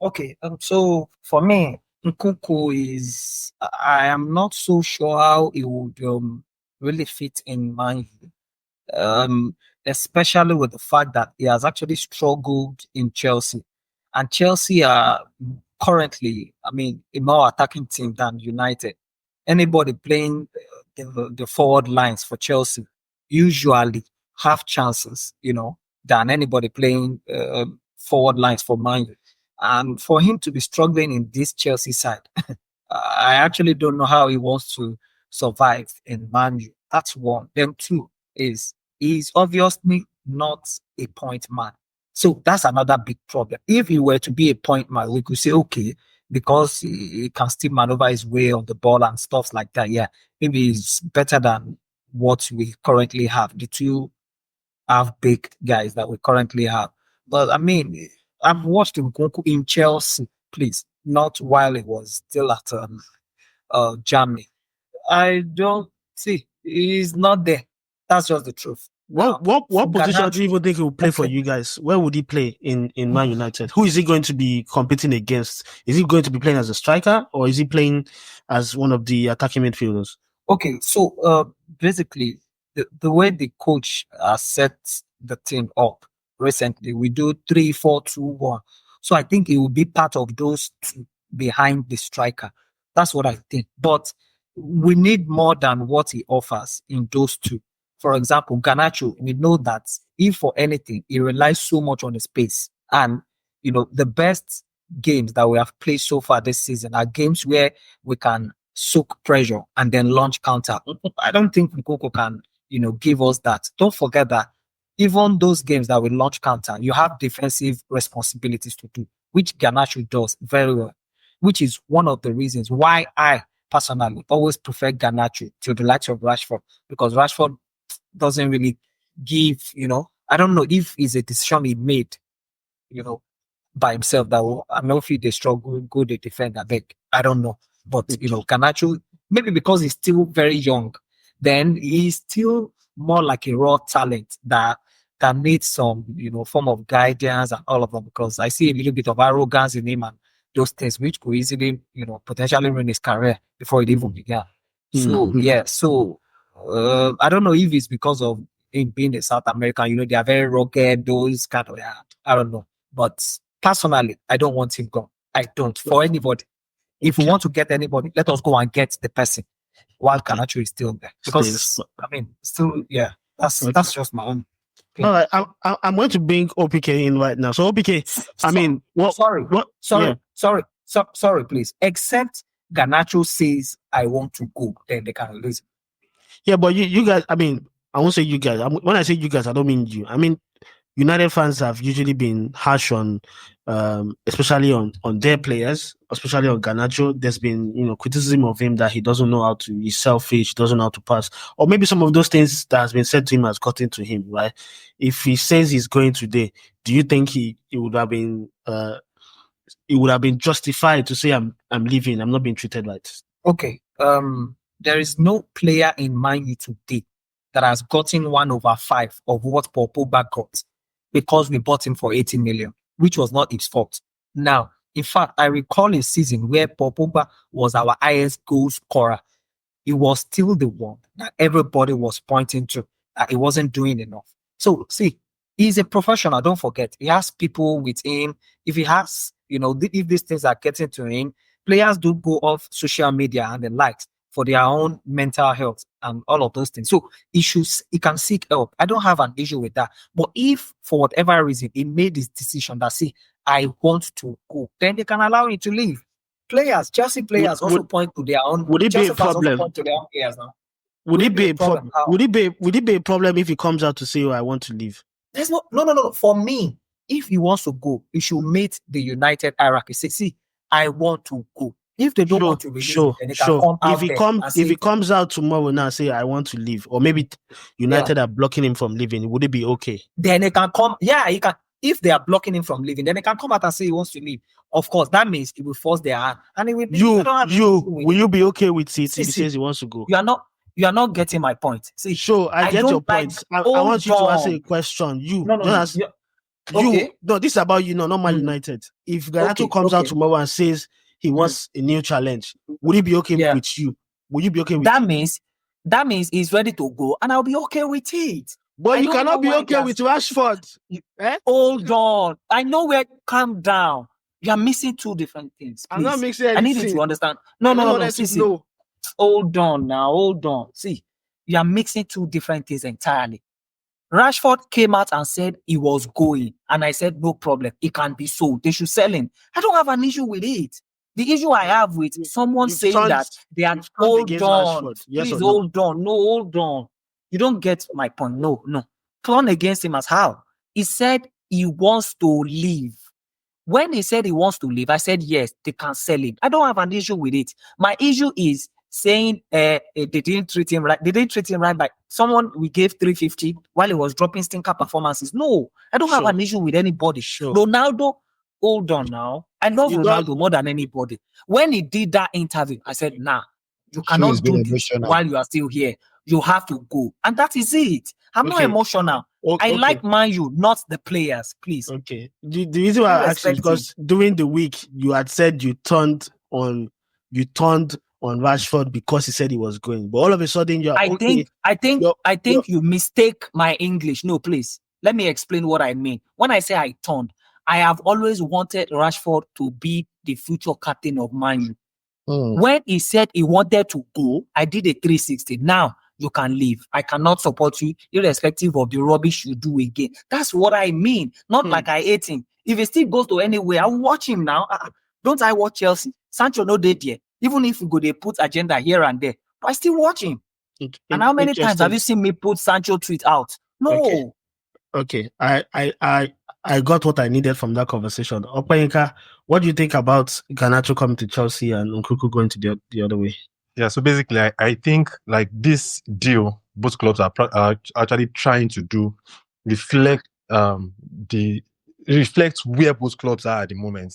Speaker 3: Okay, so for me, Nkunku I am not so sure how he would really fit in Man U. Especially with the fact that he has actually struggled in Chelsea. And Chelsea are currently, I mean, a more attacking team than United. Anybody playing the forward lines for Chelsea usually have chances, than anybody playing forward lines for Man U. And for him to be struggling in this Chelsea side, I actually don't know how he wants to survive in Man U. That's one. Then two is he's obviously not a point man. So that's another big problem. If he were to be a point man, we could say, okay, because he can still maneuver his way on the ball and stuff like that. Yeah, maybe he's better than what we currently have. The two half-baked guys that we currently have. But I mean, I've watched Nkunku in Chelsea, please, not while he was still at Germany. I don't see he's not there. That's just the truth.
Speaker 1: What
Speaker 3: Now, for
Speaker 1: position do you
Speaker 3: Garnacho,
Speaker 1: even think he will play for
Speaker 3: okay.
Speaker 1: you guys? Where would he play in Man United? Who is he going to be competing against? Is he going to be playing as a striker or is he playing as one of the attacking midfielders?
Speaker 3: Okay, so basically, the way the coach set the team up recently, we do 3-4-2-1. So I think it will be part of those two behind the striker. That's what I think. But we need more than what he offers in those two. For example, Garnacho, we know that if for anything, he relies so much on his pace. And, the best games that we have played so far this season are games where we can soak pressure and then launch counter. I don't think Nkunku can, give us that. Don't forget that even those games that we launch counter, you have defensive responsibilities to do, which Garnacho does very well, which is one of the reasons why I personally always prefer Garnacho to the likes of Rashford, because Rashford doesn't really give, I don't know if it's a decision he made, by himself that I know if they struggle, go they defend a bit. I don't know. But Garnacho, maybe because he's still very young, then he's still more like a raw talent that needs some, form of guidance and all of them, because I see a little bit of arrogance in him and those things which could easily, potentially ruin his career before it even began. So yeah, so I don't know if it's because of him being a South American, they are very rugged, those kind of I don't know. But personally, I don't want him gone. I don't. For anybody. If we want to get anybody, let us go and get the person while Garnacho is still there. Because, I mean, still, yeah, that's just my own opinion.
Speaker 1: All right, I'm going to bring OPK in right now. So OPK,
Speaker 3: Sorry, please. Except Garnacho says, I want to go, then they can release him.
Speaker 1: Yeah, but you guys, I mean, I won't say you guys. When I say you guys, I don't mean you. I mean, United fans have usually been harsh on, especially on their players, especially on Garnacho. There's been, criticism of him that he doesn't know how to, he's selfish, doesn't know how to pass, or maybe some of those things that has been said to him has gotten to him, right? If he says he's going today, do you think it would have been, it would have been justified to say I'm leaving, I'm not being treated right?
Speaker 3: Okay. There is no player in Man U today that has gotten 1/5 of what Paul Pogba got, because we bought him for 80 million, which was not his fault. Now, in fact, I recall a season where Paul Pogba was our highest goal scorer. He was still the one that everybody was pointing to, that he wasn't doing enough. So, see, he's a professional. Don't forget, he has people with him. If he has, if these things are getting to him, players do go off social media and the likes for their own mental health and all of those things. So he can seek help. I don't have an issue with that. But if for whatever reason he made this decision that, see, I want to go, then they can allow him to leave. Chelsea players also point to their own.
Speaker 1: Would it be a problem?
Speaker 3: Point to their own players now.
Speaker 1: Would it be a problem? Would it be a problem if he comes out to say, "Oh, I want to leave"?
Speaker 3: There's no. For me, if he wants to go, he should meet the United hierarchy. Say, see, I want to go. If they don't want to release him, then they can come out
Speaker 1: if he comes out tomorrow now and say, I want to leave, or maybe United are blocking him from leaving, would it be okay?
Speaker 3: Then they can come. Yeah, he can. If they are blocking him from leaving, then they can come out and say he wants to leave. Of course, that means he will force their hand, and he will.
Speaker 1: Will you be okay with it if he says he wants to go?
Speaker 3: You are not getting my point. See,
Speaker 1: I get your point. I want you to answer a question. No, this is about not Man United. If Garnacho comes out tomorrow and says he wants a new challenge, would it be okay with you? Would you be okay with
Speaker 3: that? Means that means he's ready to go, and I'll be okay with it.
Speaker 1: But
Speaker 3: I
Speaker 1: you
Speaker 3: don't
Speaker 1: cannot
Speaker 3: know
Speaker 1: be
Speaker 3: why
Speaker 1: okay
Speaker 3: they are-
Speaker 1: with Rashford. Eh?
Speaker 3: Hold on. I know where. Calm down. You are missing two different things.
Speaker 1: I'm not
Speaker 3: Please.
Speaker 1: mixing
Speaker 3: I need you
Speaker 1: anything.
Speaker 3: to understand. No.
Speaker 1: I wanted
Speaker 3: See,
Speaker 1: to
Speaker 3: see.
Speaker 1: know.
Speaker 3: Hold on now. Hold on. See, you are mixing two different things entirely. Rashford came out and said he was going, and I said no problem. It can be sold. They should sell him. I don't have an issue with it. The issue I have with someone
Speaker 1: You've
Speaker 3: saying
Speaker 1: turned-
Speaker 3: that they are
Speaker 1: you've turned
Speaker 3: hold
Speaker 1: against
Speaker 3: on.
Speaker 1: Rashford, yes
Speaker 3: Please
Speaker 1: or no?
Speaker 3: hold on. No, hold on. You don't get my point. No. Turn against him as how? He said he wants to leave. When he said he wants to leave, I said yes, they can sell him. I don't have an issue with it. My issue is saying they didn't treat him right. They didn't treat him right by someone we gave 350 while he was dropping stinker performances. No, I don't have
Speaker 1: Sure.
Speaker 3: an issue with anybody.
Speaker 1: Sure.
Speaker 3: Ronaldo, hold on now. I love
Speaker 1: You
Speaker 3: Ronaldo
Speaker 1: don't-
Speaker 3: more than anybody. When he did that interview, I said, nah, you
Speaker 5: Sure,
Speaker 3: cannot
Speaker 5: he's
Speaker 3: do
Speaker 5: been
Speaker 3: this
Speaker 5: emotional.
Speaker 3: while you are still here. You have to go. And that is it. I'm not
Speaker 1: Okay.
Speaker 3: emotional. I
Speaker 1: Okay.
Speaker 3: like Man U, not the players, please.
Speaker 1: Okay. The reason why I asked you is because during the week you had said you turned on Rashford because he said he was going, but all of a sudden you're
Speaker 3: I
Speaker 1: okay.
Speaker 3: think you mistake my English. No, please. Let me explain what I mean. When I say I turned, I have always wanted Rashford to be the future captain of Man U. When he said he wanted to go, I did a 360. Now you can leave. I cannot support you, irrespective of the rubbish you do again. That's what I mean. Not like I hate him. If he still goes to anywhere, I'll watch him now. Don't I watch Chelsea? Sancho no dey there. Even if we go, they put agenda here and there, but I still watch him. And how many times have you seen me put Sancho tweet out? No.
Speaker 1: Okay. I got what I needed from that conversation. Opayinka, what do you think about Garnacho coming to Chelsea and Nkunku going to the other way?
Speaker 6: Yeah, so basically, I think like this deal both clubs are actually trying to do reflects where both clubs are at the moment.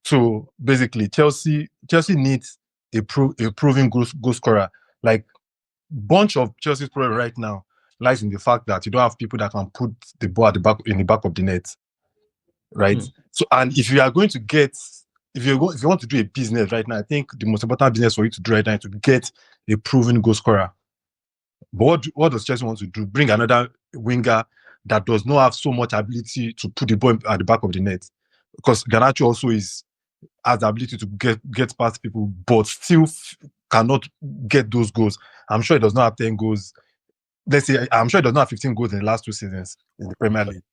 Speaker 6: So basically, Chelsea needs a proven goal scorer. Like bunch of Chelsea's problem right now lies in the fact that you don't have people that can put the ball at the back of the net, right? So, and if you are going to get if you want to do a business right now, I think the most important business for you to do right now is to get a proven goal scorer. But what does Chelsea want to do? Bring another winger that does not have so much ability to put the ball at the back of the net, because Garnacho also has the ability to get past people, but still cannot get those goals. I'm sure he does not have 10 goals. Let's say I'm sure he does not have 15 goals in the last 2 seasons in the Premier League.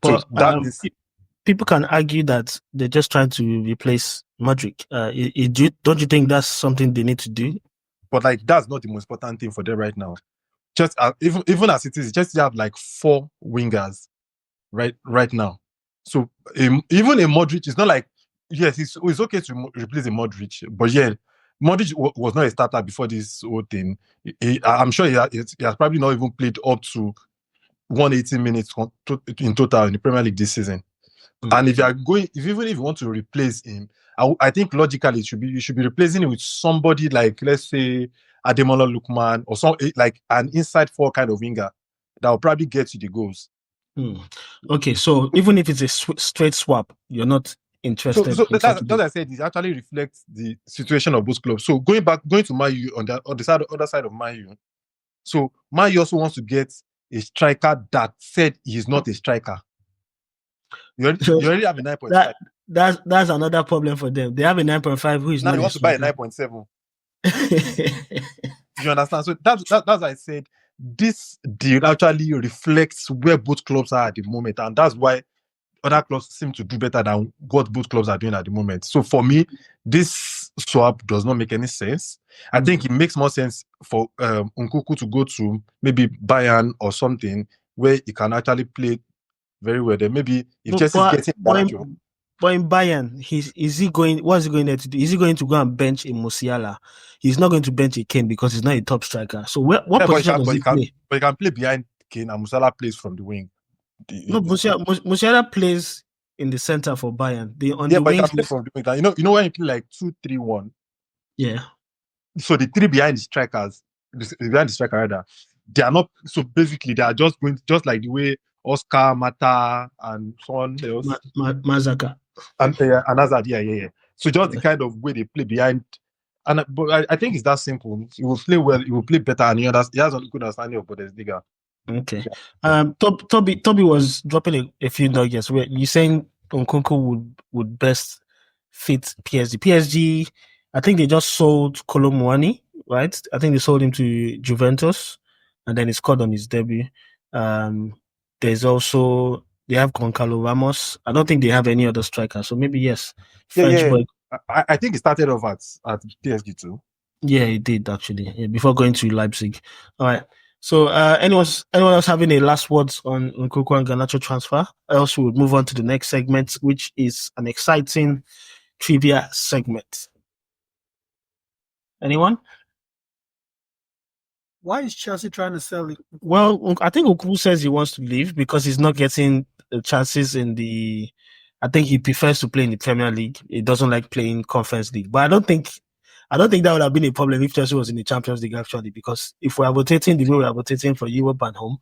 Speaker 1: But people can argue that they're just trying to replace Modric. Don't you think that's something they need to do?
Speaker 6: But like that's not the most important thing for them right now. Just even as it is, just have like 4 wingers right now. So even a Modric is not like, yes, it's okay to replace a Modric, but yeah, Modric was not a starter before this whole thing. I'm sure he has probably not even played up to 180 minutes in total in the Premier League this season. And if you want to replace him, I think logically you should be replacing him with somebody like, let's say, Ademola Lookman or some like an inside 4 kind of winger that will probably get you the goals.
Speaker 1: Okay, so even if it's a straight swap, you're not interested.
Speaker 6: So that's I said, it actually reflects the situation of both clubs. So going to Man U on the other side of Man U. So Man U also wants to get a striker that said he's not a striker. You already have a 9.5.
Speaker 1: That's another problem for them. They have a 9.5 who is
Speaker 6: now
Speaker 1: not.
Speaker 6: They want to buy a 9.7. You understand? So that's why I said this deal actually reflects where both clubs are at the moment, and that's why other clubs seem to do better than what both clubs are doing at the moment. So for me, this swap does not make any sense. I think it makes more sense for Nkunku to go to maybe Bayern or something where he can actually play very well. Then maybe if Chelsea is getting Garnacho.
Speaker 1: But in Bayern, what is he going there to do? Is he going to go and bench a Musiala? He's not going to bench a Kane because he's not a top striker. So what position does he play?
Speaker 6: But he can play behind Kane, and Musiala plays from the wing.
Speaker 1: No, Musiala plays in the center for Bayern.
Speaker 6: But he can play from the wing. You know when you play like 2-3-1.
Speaker 1: Yeah.
Speaker 6: So the 3 behind the strikers, rather, they are not. So basically, they are just going just like the way Oscar, Mata, and someone else,
Speaker 1: Mazaka
Speaker 6: and Hazard. Yeah. So just the kind of way they play behind But I think it's that simple. He will play well. He will play better, and he has a good understanding of Bundesliga.
Speaker 1: Okay. Toby was dropping a few nuggets. Where you saying Nkunku would best fit PSG? PSG, I think they just sold Kolo Muani, right? I think they sold him to Juventus, and then he scored on his debut. There's also they have Goncalo Ramos. I don't think they have any other striker, so maybe yes, French boy.
Speaker 6: I think he started off at PSG too.
Speaker 1: Yeah, he did actually. Before going to Leipzig. All right. So, anyone else having a last words on Nkunku and Garnacho transfer? Else we would move on to the next segment, which is an exciting trivia segment. Anyone?
Speaker 4: Why is Chelsea trying to sell it?
Speaker 1: Well, I think Nkunku says he wants to leave because he's not getting the chances in the. I think he prefers to play in the Premier League. He doesn't like playing Conference League. But I don't think that would have been a problem if Chelsea was in the Champions League, actually, because if we are rotating the way we are rotating for Europe and home,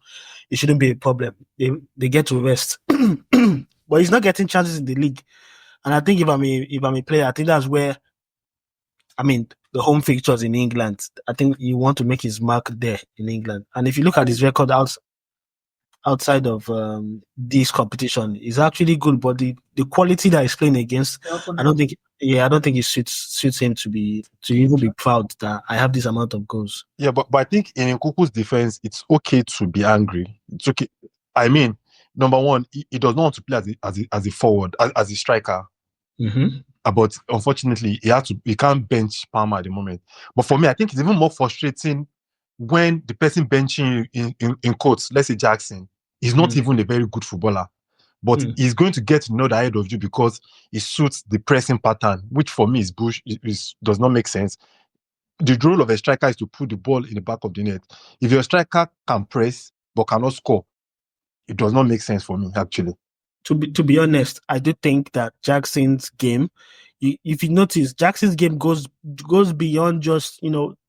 Speaker 1: it shouldn't be a problem. They get to rest. But he's not getting chances in the league. And I think if I'm a player, I think that's where, the home fixtures in England, I think you want to make his mark there in England. And if you look at his record outside of this competition, is actually good, but the quality that he's playing against, I don't think it suits him to even be proud that I have this amount of goals.
Speaker 6: Yeah, but I think in Nkunku's defense, it's okay to be angry. It's okay. I mean, number one, he does not want to play as a forward, as a striker.
Speaker 1: Mm-hmm.
Speaker 6: But unfortunately, he can't bench Palmer at the moment. But for me, I think it's even more frustrating when the person benching in quotes, let's say Jackson, is not even a very good footballer. But he's going to get to know the ahead of you because it suits the pressing pattern, which for me does not make sense. The role of a striker is to put the ball in the back of the net. If your striker can press but cannot score, it does not make sense for me, actually.
Speaker 1: To be honest, I do think that Jackson's game, if you notice, Jackson's game goes beyond just doing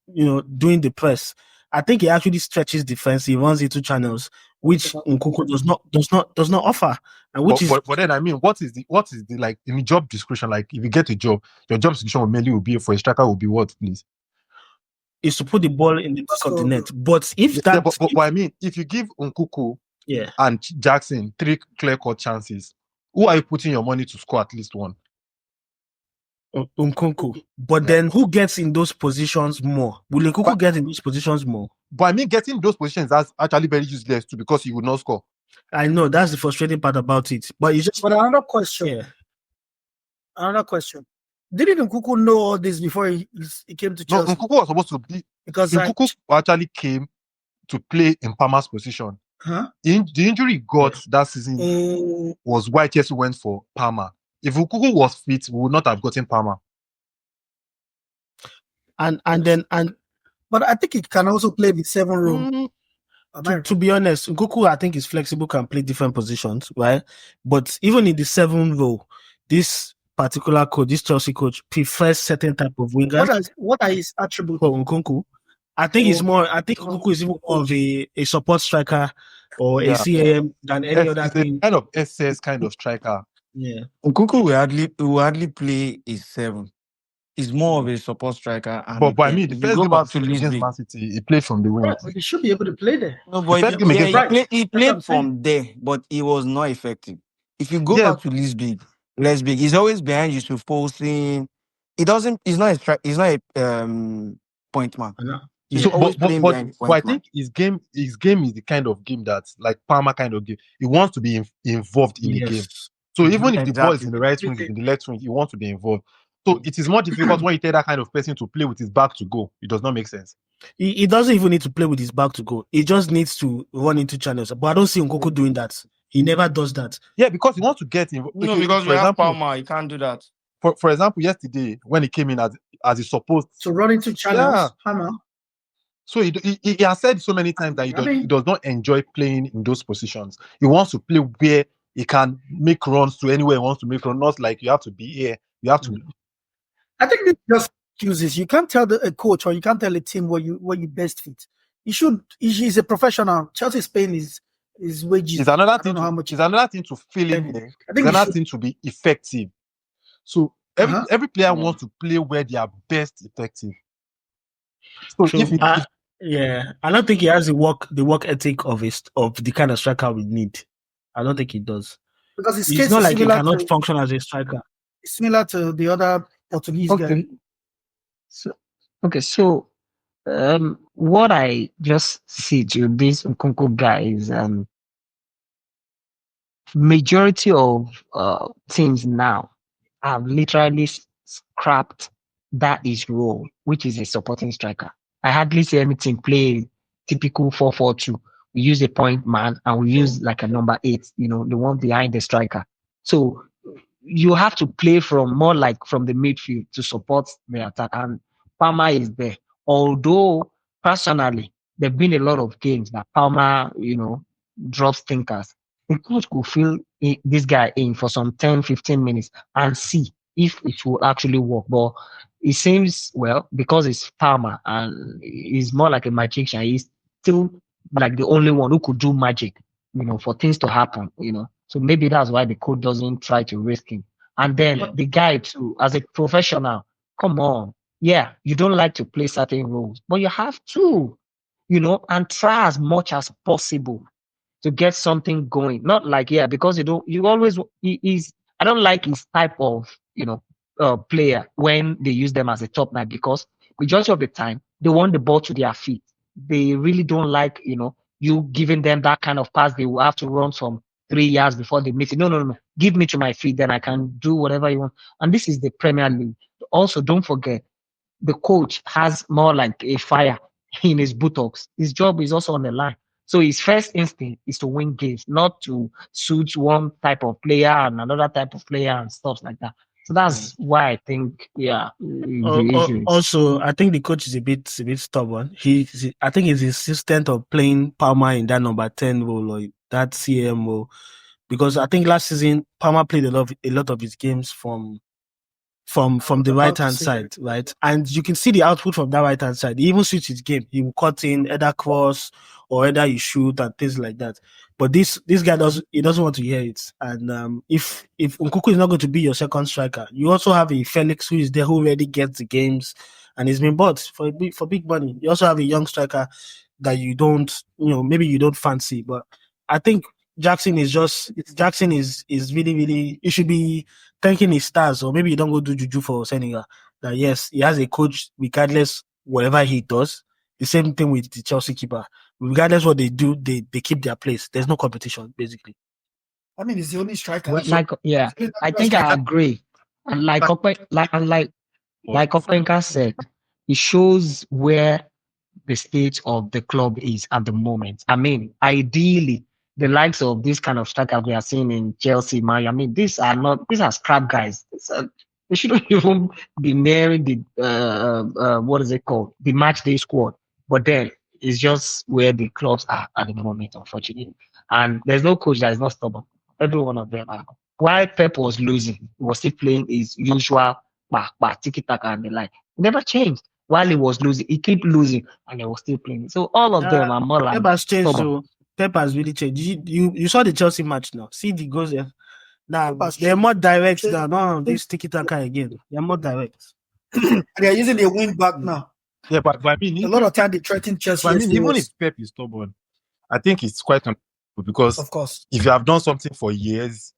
Speaker 1: the press. I think he actually stretches defense. He runs into channels, which Nkunku does not offer. And
Speaker 6: but then what is the like in the job description? Like if you get a job, your job description mainly will be for a striker will be what, please?
Speaker 1: Is to put the ball in the back of the net. But if
Speaker 6: if you give Nkunku and Jackson 3 clear-cut chances, who are you putting your money to score at least one?
Speaker 1: Nkunku. But then who gets in those positions more? Will Nkunku get in those positions more?
Speaker 6: But getting those positions, that's actually very useless too because he would not score.
Speaker 1: I know, that's the frustrating part about it. But
Speaker 4: another question. Another question. Didn't Nkunku know all this before he came to Chelsea?
Speaker 6: No, Nkunku was supposed to be because Nkunku actually came to play in Palmer's position.
Speaker 4: Huh?
Speaker 6: The injury he got that season was why Chelsea went for Palmer. If Nkunku was fit, we would not have gotten Palmer.
Speaker 4: But I think he can also play the 7 row.
Speaker 1: To be honest, Nkunku I think is flexible, can play different positions, right? But even in the 7 row, this particular coach, this Chelsea coach, prefers certain type of wingers.
Speaker 4: What are his attributes
Speaker 1: for Nkunku? I think Nkunku is even more of a support striker or a CAM than any other thing.
Speaker 6: Kind of SS kind of striker.
Speaker 1: Yeah.
Speaker 2: Nkunku will hardly play a 7. He's more of a support striker.
Speaker 6: But the first game against Man City, he played from the wing.
Speaker 4: He should be able to play there.
Speaker 2: No, but he played from there, but he was not effective. If you go back to Leipzig, he's always behind you to forcing. He's not a point man.
Speaker 6: But I think his game is the kind of game that, like Palmer kind of game, he wants to be involved in the game. So even if the ball is in the right wing, in the left wing, he wants to be involved. So it is more difficult when you tell that kind of person to play with his back to goal. It does not make sense.
Speaker 1: He doesn't even need to play with his back to goal. He just needs to run into channels. But I don't see Nkunku doing that. He never does that.
Speaker 6: Yeah, because he wants to get involved.
Speaker 2: No, because for example, Palmer, he can't do that.
Speaker 6: For example, yesterday when he came in as he supposed
Speaker 4: to run into channels, Palmer.
Speaker 6: So he has said so many times that he does not enjoy playing in those positions. He wants to play where he can make runs to anywhere he wants to make runs. Not like you have to be here. You have to.
Speaker 4: I think this just excuses. You can't tell a coach or you can't tell a team where you best fit. He's a professional. Chelsea's paying his wages.
Speaker 6: It's another thing to fill in there. It's another thing to be effective. So every player wants to play where they are best effective. So
Speaker 1: True. Yeah, I don't think he has the work ethic of the kind of striker we need. I don't think he does.
Speaker 4: Because his
Speaker 1: It's
Speaker 4: case
Speaker 1: not
Speaker 4: is
Speaker 1: like he
Speaker 4: similar
Speaker 1: cannot
Speaker 4: to
Speaker 1: function as a striker.
Speaker 4: the other Portuguese guy.
Speaker 3: Okay. So what I just see to this Nkunku guy is majority of teams now have literally scrapped that his role, which is a supporting striker. I hardly see anything play typical 4-4-2. We use a point man and we use like a number 8, the one behind the striker. So you have to play from more like from the midfield to support the attack. And Palmer is there. Although personally, there have been a lot of games that Palmer, drops thinkers. The coach could fill this guy in for some 10, 15 minutes and see if it will actually work. But it seems, well, because it's Palmer and he's more like a magician, he's still like the only one who could do magic, for things to happen. So maybe that's why the coach doesn't try to risk him. And then the guy too, as a professional, come on. Yeah, you don't like to play certain roles, but you have to, and try as much as possible to get something going. Not like, because I don't like his type of, player when they use them as a top nine, because majority of the time they want the ball to their feet. They really don't like, you giving them that kind of pass. They will have to run some 3 years before they meet it. No, no, no. Give me to my feet, then I can do whatever you want. And this is the Premier League. Also, don't forget, the coach has more like a fire in his buttocks. His job is also on the line. So his first instinct is to win games, not to suit one type of player and another type of player and stuff like that. So that's why I think, the issue is.
Speaker 1: Also, I think the coach is a bit stubborn. I think he's insistent of playing Palmer in that number 10 role or that CM role, because I think last season Palmer played a lot of his games from the right hand side, right? And you can see the output from that right hand side. He even switched his game. He will cut in either cross or either he shoot and things like that. But this guy doesn't want to hear it. And if Nkunku is not going to be your second striker, you also have a Felix who is there, who already gets the games and he's been bought for big money. You also have a young striker that you don't, maybe you don't fancy. But I think Jackson is really, really, you should be thanking his stars, or maybe you don't go do juju for Senegal. That yes, he has a coach regardless whatever he does. The same thing with the Chelsea keeper. Regardless what they do, they keep their place. There's no competition, basically.
Speaker 4: I mean, he's the only striker.
Speaker 3: Well, I think I agree. And like Openka said, it shows where the state of the club is at the moment. I mean, ideally, the likes of this kind of striker we are seeing in Chelsea, Man. I mean, these are scrap guys. They shouldn't even be nearing the what is it called? The match day squad. But then it's just where the clubs are at the moment, unfortunately. And there's no coach that is not stubborn. Every one of them are. While Pep was losing, he was still playing his usual tiki-taka and the like. It never changed. While he was losing, he kept losing and he was still playing. So all of them are more like
Speaker 1: Pep has changed.
Speaker 3: stubborn.
Speaker 1: So Pep has really changed. You saw the Chelsea match now. See the goals there. Now they're more direct now. No, this tiki-taka again. They're more direct.
Speaker 4: They're using a wing back now.
Speaker 6: Yeah, but I mean,
Speaker 4: A lot of time they threaten Chelsea.
Speaker 6: but I mean, even if Pep is stubborn, I think it's quite understandable, because
Speaker 4: of course,
Speaker 6: if you have done something for years,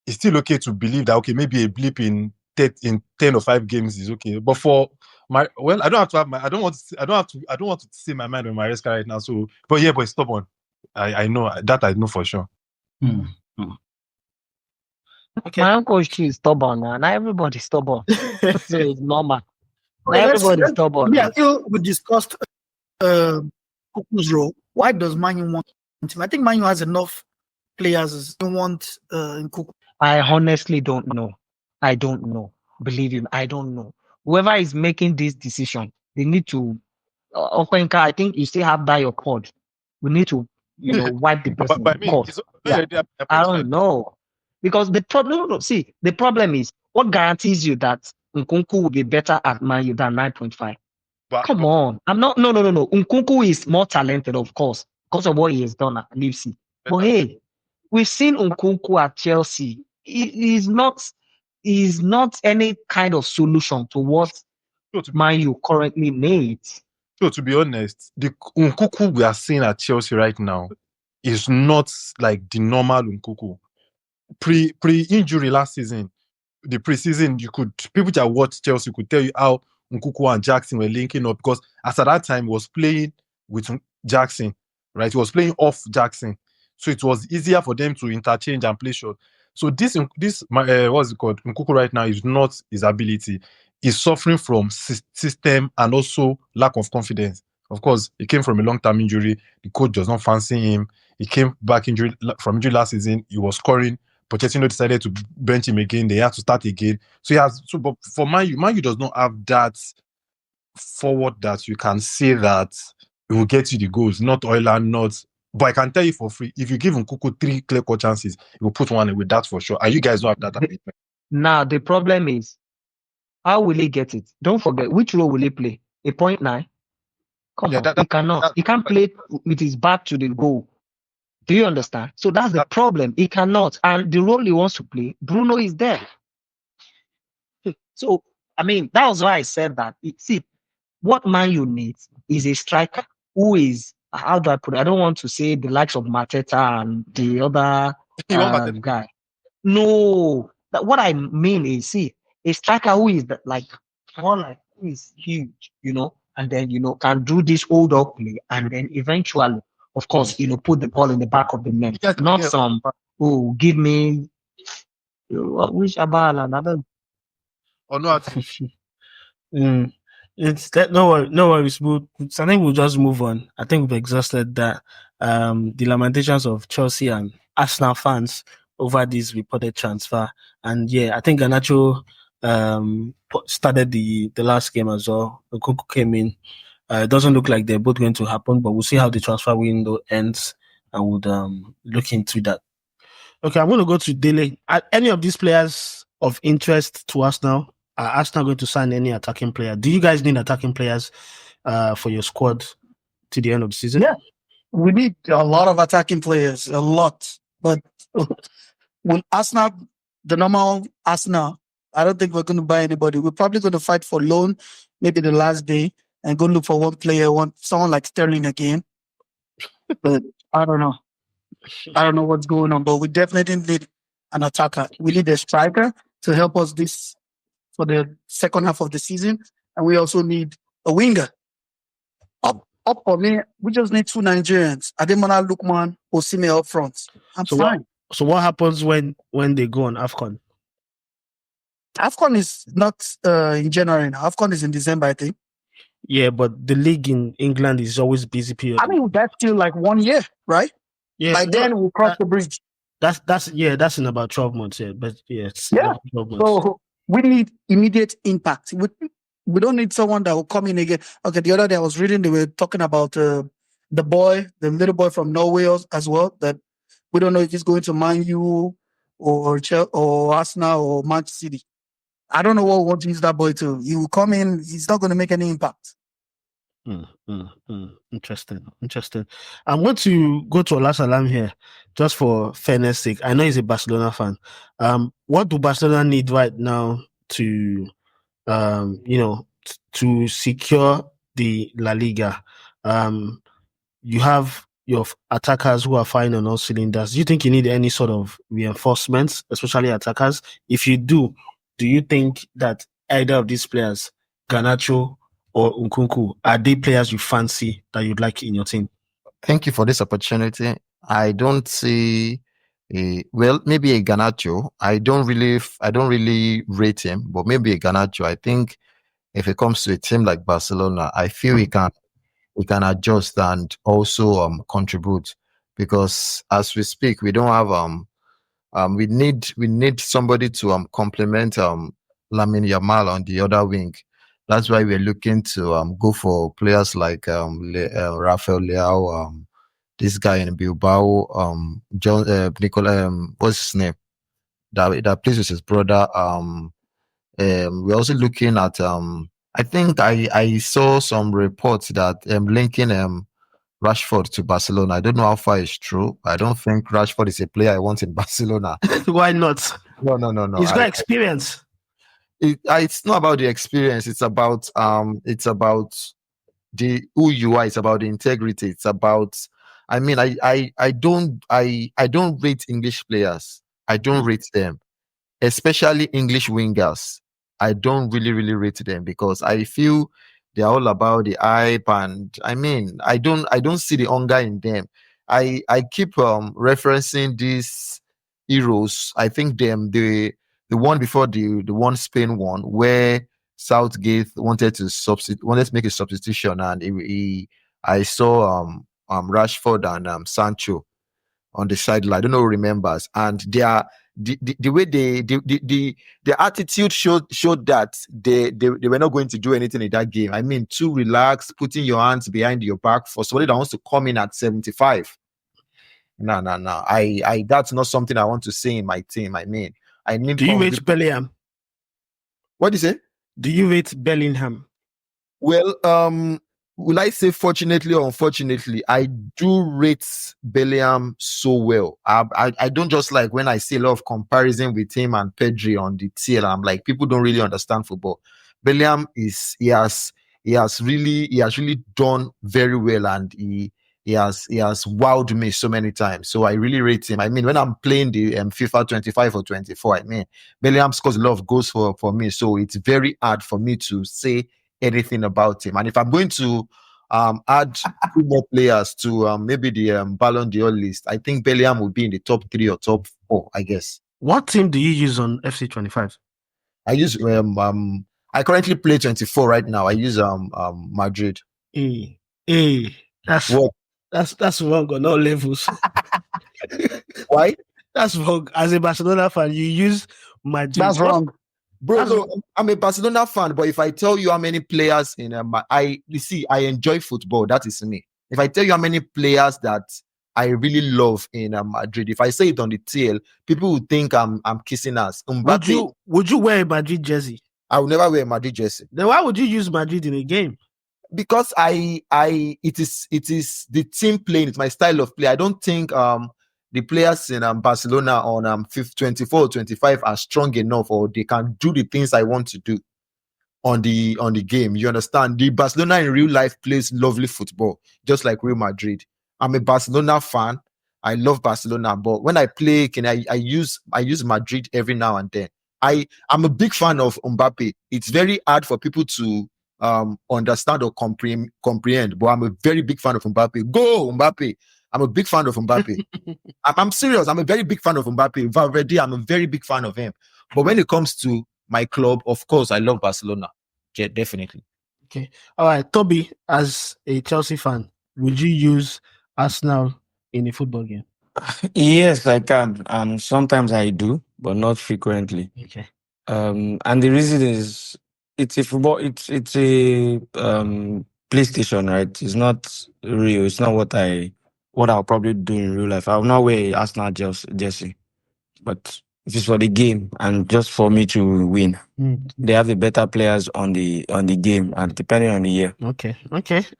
Speaker 6: it's still okay to believe that maybe a blip in 10 or 5 games is okay. But for I don't have to have I don't want to say my mind on my risk right now. So, but it's stubborn. I know that. I know for sure.
Speaker 1: Okay.
Speaker 3: My uncle is stubborn now. Not everybody's stubborn. So it's normal. Not everybody's stubborn.
Speaker 4: Yeah, we discussed Kuku's role. Why does Man U want him? I think Man U has enough players who want Nkunku.
Speaker 3: I honestly don't know. I don't know. Believe him, I don't know. Whoever is making this decision, they need to. Openka, I think you still have that your pod. We need to, wipe the person.
Speaker 6: But I mean,
Speaker 3: I don't know, because the problem. See, the problem is what guarantees you that Nkunku will be better at Man U than 9.5. Come on, I'm not. No. Nkunku is more talented, of course, because of what he has done at Leipzig. But hey, we've seen Nkunku at Chelsea. He's not is not any kind of solution to what
Speaker 6: So to,
Speaker 3: Man U currently needs.
Speaker 6: so to be honest, the Nkunku we are seeing at Chelsea right now is not like the normal Nkunku. Pre-injury last season, the preseason, people that watched Chelsea could tell you how Nkunku and Jackson were linking up, because as at that time he was playing with Jackson, right? He was playing off Jackson, so it was easier for them to interchange and play short. So what's it called? Nkunku right now is not his ability. He's suffering from system and also lack of confidence. Of course, he came from a long-term injury. The coach does not fancy him. He came back from injury last season. He was scoring. Pochettino decided to bench him again. They had to start again. But for Man U does not have that forward that you can say that it will get you the goals, not Euler, not. But I can tell you for free, if you give Nkunku 3 clear-cut chances, he will put one away, that's for sure. And you guys don't have that ability.
Speaker 3: Now, the problem is, how will he get it? Don't forget, which role will he play? A 0.9? Come on, he cannot. He can't play with his back to the goal. Do you understand? So that's the problem. He cannot. And the role he wants to play, Bruno is there. So, I mean, that was why I said that. See, what Man U needs is a striker who is, how do I put it? I don't want to say the likes of Mateta and the other guy. No. What I mean is, see, a striker who is who is huge, and then, can do this hold up play, and then eventually, of course, put the ball in the back of the net. Not some, give me, which Abala, another.
Speaker 6: Or not.
Speaker 1: It's that no worries. I think we'll just move on. I think we've exhausted that. The lamentations of Chelsea and Arsenal fans over this reported transfer. And yeah, I think Garnacho started the last game as well. Nkunku came in. It doesn't look like they're both going to happen, but we'll see how the transfer window ends, and we'll look into that. Okay, I'm going to go to Dele. Are any of these players of interest to us now? Are Arsenal going to sign any attacking player? Do you guys need attacking players for your squad to the end of the season?
Speaker 4: Yeah, we need a lot of attacking players, a lot. But will Arsenal, the normal Arsenal, I don't think we're going to buy anybody. We're probably going to fight for loan, maybe the last day, and go look for one player, someone like Sterling again. But I don't know. I don't know what's going on, but we definitely need an attacker. We need a striker to help us for the second half of the season, and we also need a winger. Up for me, we just need 2 Nigerians. Ademola Lookman, Osimhen up front. I'm fine.
Speaker 1: So what happens when they go on AFCON?
Speaker 4: AFCON is not in January now. AFCON is in December, I think.
Speaker 1: Yeah, but the league in England is always busy period.
Speaker 4: I mean, that's still like 1 year, right?
Speaker 1: Yeah.
Speaker 4: By then we'll cross the bridge.
Speaker 1: That's in about 12 months. Yeah, but yes.
Speaker 4: Yeah.
Speaker 1: 12 months.
Speaker 4: So we need immediate impact. We don't need someone that will come in again. Okay, the other day I was reading, they were talking about the little boy from Norway as well, that we don't know if he's going to Man U or Arsenal or Manchester City. I don't know what we want to use that boy to. He will come in, he's not going to make any impact.
Speaker 1: Interesting. I'm going to go to Olasalam here, just for fairness sake. I know he's a Barcelona fan. What do Barcelona need right now to to secure the La Liga? You have your attackers who are firing on all cylinders. Do you think you need any sort of reinforcements, especially attackers? If you do you think that either of these players, Garnacho or Nkunku, are they players you fancy that you'd like in your team?
Speaker 5: Thank you for this opportunity. I don't see maybe a Garnacho. I don't really rate him, but maybe a Garnacho. I think if it comes to a team like Barcelona, I feel he can adjust and also contribute, because as we speak, we don't have we need somebody to complement Lamine Yamal on the other wing. That's why we're looking to go for players like Rafael Leao, this guy in Bilbao, John Nicola, what's his name? That plays with his brother. We're also looking at I think I saw some reports that linking Rashford to Barcelona. I don't know how far it's true. I don't think Rashford is a player I want in Barcelona.
Speaker 1: Why not?
Speaker 5: No.
Speaker 1: He's got experience.
Speaker 5: It's not about the experience. It's about the who you are. It's about the integrity. It's about. I mean, I don't rate English players. I don't rate them, especially English wingers. I don't really rate them because I feel they're all about the hype, and I mean, I don't see the hunger in them. I keep referencing these heroes. I think the one before the one Spain one where Southgate wanted to make a substitution, and I saw Rashford and Sancho on the sideline. I don't know who remembers. And the way their attitude showed that they were not going to do anything in that game. I mean, too relaxed, putting your hands behind your back for somebody that wants to come in at 75. No. I that's not something I want to see in my team. I mean, I need.
Speaker 1: Do you rate Bellingham?
Speaker 5: What do you say?
Speaker 1: Do you rate Bellingham?
Speaker 5: Well, will I say fortunately or unfortunately, I do rate Bellingham so well. I don't just like when I see a lot of comparison with him and Pedri on the tier. I'm like, people don't really understand football. Bellingham he has really done very well, and he has wowed me so many times. So I really rate him. I mean, when I'm playing the FIFA 25 or 24, I mean, Bellingham scores a lot of goals for me. So it's very hard for me to say anything about him. And if I'm going to add 2 more players to maybe the Ballon d'Or list, I think Bellingham will be in the top 3 or top 4, I guess.
Speaker 1: What team do you use on FC25?
Speaker 5: I use I currently play 24 right now. I use Madrid.
Speaker 1: That's
Speaker 5: what?
Speaker 1: That's wrong on all levels.
Speaker 5: Why?
Speaker 1: That's wrong. As a Barcelona fan, you use Madrid.
Speaker 4: That's wrong.
Speaker 5: Bro, no, I'm a Barcelona fan, but if I tell you how many players in I enjoy football. That is me. If I tell you how many players that I really love in Madrid, if I say it on the tail, people would think I'm kissing ass.
Speaker 1: Mbappe, would you wear a Madrid jersey?
Speaker 5: I will never wear a Madrid jersey.
Speaker 1: Then why would you use Madrid in a game?
Speaker 5: Because it is the team playing. It's my style of play. I don't think the players in Barcelona on 24 or 25 are strong enough, or they can do the things I want to do on the game. You understand? The Barcelona in real life plays lovely football, just like Real Madrid. I'm a Barcelona fan. I love Barcelona, but when I play, I use Madrid every now and then. I'm a big fan of Mbappe. It's very hard for people to understand or comprehend, but I'm a very big fan of Mbappe. Go Mbappe! I'm a big fan of Mbappe. I'm serious. I'm a very big fan of Mbappe. Valverde, I'm a very big fan of him. But when it comes to my club, of course, I love Barcelona. Yeah, definitely.
Speaker 1: Okay. All right. Toby, as a Chelsea fan, would you use Arsenal in a football game?
Speaker 2: Yes, I can. And sometimes I do, but not frequently.
Speaker 1: Okay.
Speaker 2: And the reason is it's a football, it's a PlayStation, right? It's not real. It's not what I'll probably do in real life. I will not wear Arsenal jersey. But if it's for the game and just for me to win, they have the better players on the game, and depending on the year.
Speaker 1: Okay.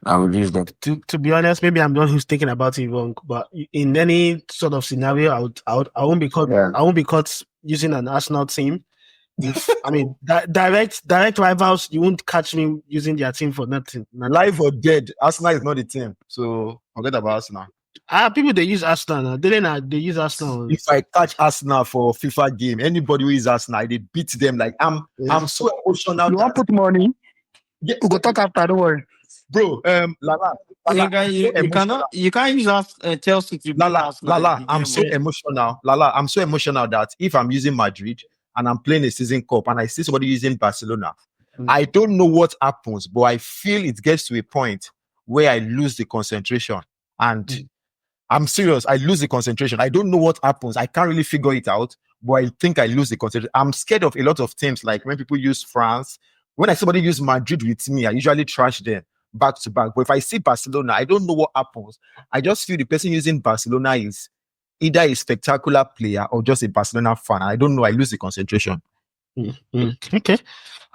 Speaker 2: I will use them.
Speaker 1: To be honest, maybe I'm the one who's thinking about it wrong. But in any sort of scenario, I won't be caught. Yeah. I won't be caught using an Arsenal team. I mean, direct rivals, you won't catch me using their team for nothing.
Speaker 5: Live or dead, Arsenal is not the team. So forget about Arsenal.
Speaker 1: People they use Arsenal. They use Arsenal.
Speaker 5: If I catch Arsenal for FIFA game, anybody who is Arsenal, they beat them. Like I'm so emotional.
Speaker 4: You want to put money?
Speaker 5: Yeah.
Speaker 4: We go talk after. Don't worry,
Speaker 5: bro. Lala,
Speaker 2: you can't use Chelsea to beat Arsenal.
Speaker 5: Lala, I'm so emotional. Lala, I'm so emotional that if I'm using Madrid and I'm playing a season cup and I see somebody using Barcelona, I don't know what happens, but I feel it gets to a point where I lose the concentration. And I'm serious, I lose the concentration. I don't know what happens. I can't really figure it out, but I think I lose the concentration. I'm scared of a lot of teams, like when people use France. When I see somebody use Madrid with me, I usually trash them back to back. But if I see Barcelona, I don't know what happens. I just feel the person using Barcelona is either a spectacular player or just a Barcelona fan. I don't know. I lose the concentration.
Speaker 1: Okay,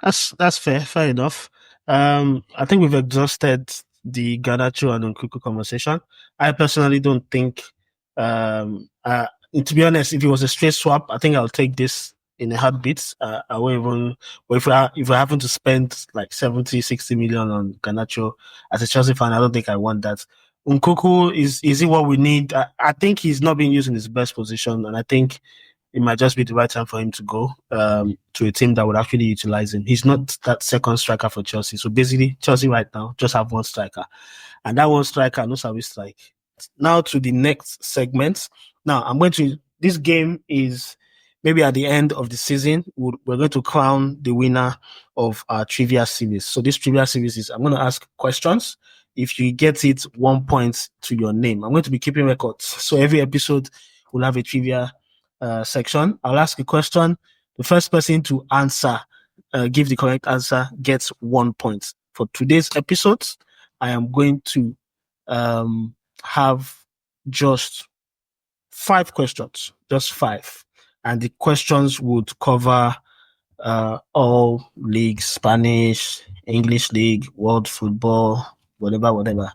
Speaker 1: that's fair enough. I think we've exhausted the Garnacho and Nkunku conversation. I personally don't think, to be honest, if it was a straight swap, I think I'll take this in a heartbeat. I won't even. But if we're having to spend like 70, 60 million on Garnacho as a Chelsea fan, I don't think I want that. Nkunku is it what we need? I think he's not being used in his best position, and I think it might just be the right time for him to go to a team that would actually utilize him. He's not that second striker for Chelsea. So basically, Chelsea right now just have one striker, and that one striker knows how we strike. Now to the next segment. Now I'm going to. This game is maybe at the end of the season. We're going to crown the winner of our trivia series. So this trivia series is I'm going to ask questions. If you get it, 1 point to your name. I'm going to be keeping records. So every episode will have a trivia section. I'll ask a question. The first person to answer, give the correct answer, gets 1 point. For today's episode, I am going to have just 5 questions, just 5. And the questions would cover all leagues, Spanish, English league, world football, whatever.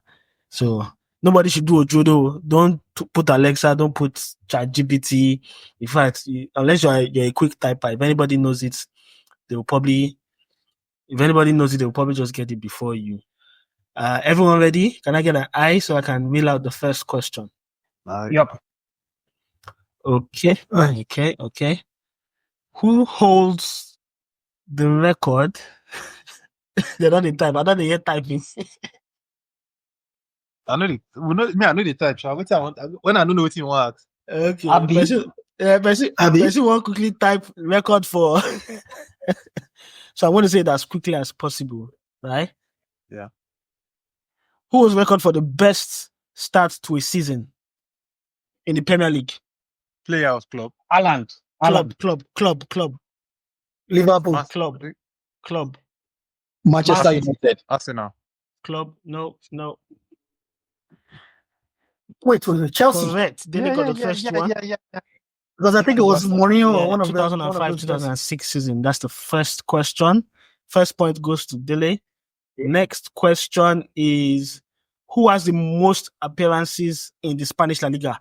Speaker 1: So nobody should do Ojodo. Don't put Alexa, don't put ChatGPT. In fact, unless you're a quick typer, if anybody knows it, they'll probably just get it before you. Everyone ready? Can I get an eye so I can reel out the first question?
Speaker 3: Yup.
Speaker 1: Okay. Who holds the record? They're not in type. I don't know yet typing.
Speaker 6: I know the type. When I don't know what you want.
Speaker 1: Okay.
Speaker 3: Abi.
Speaker 1: Person won't quickly type record for. So I want to say it as quickly as possible, right?
Speaker 6: Yeah.
Speaker 1: Who was record for the best start to a season in the Premier League?
Speaker 6: Players club.
Speaker 3: Alan.
Speaker 1: Club.
Speaker 4: Liverpool,
Speaker 1: Club.
Speaker 4: Manchester
Speaker 3: Man City.
Speaker 4: United.
Speaker 6: Arsenal.
Speaker 1: Club. No.
Speaker 4: Wait, was it Chelsea?
Speaker 1: Correct. They got the first one.
Speaker 6: Yeah.
Speaker 4: Because I think it was Mourinho or
Speaker 1: Yeah,
Speaker 4: one of them.
Speaker 1: 2005, 2006 season. That's the first question. First point goes to Dele. Next question is who has the most appearances in the Spanish La Liga?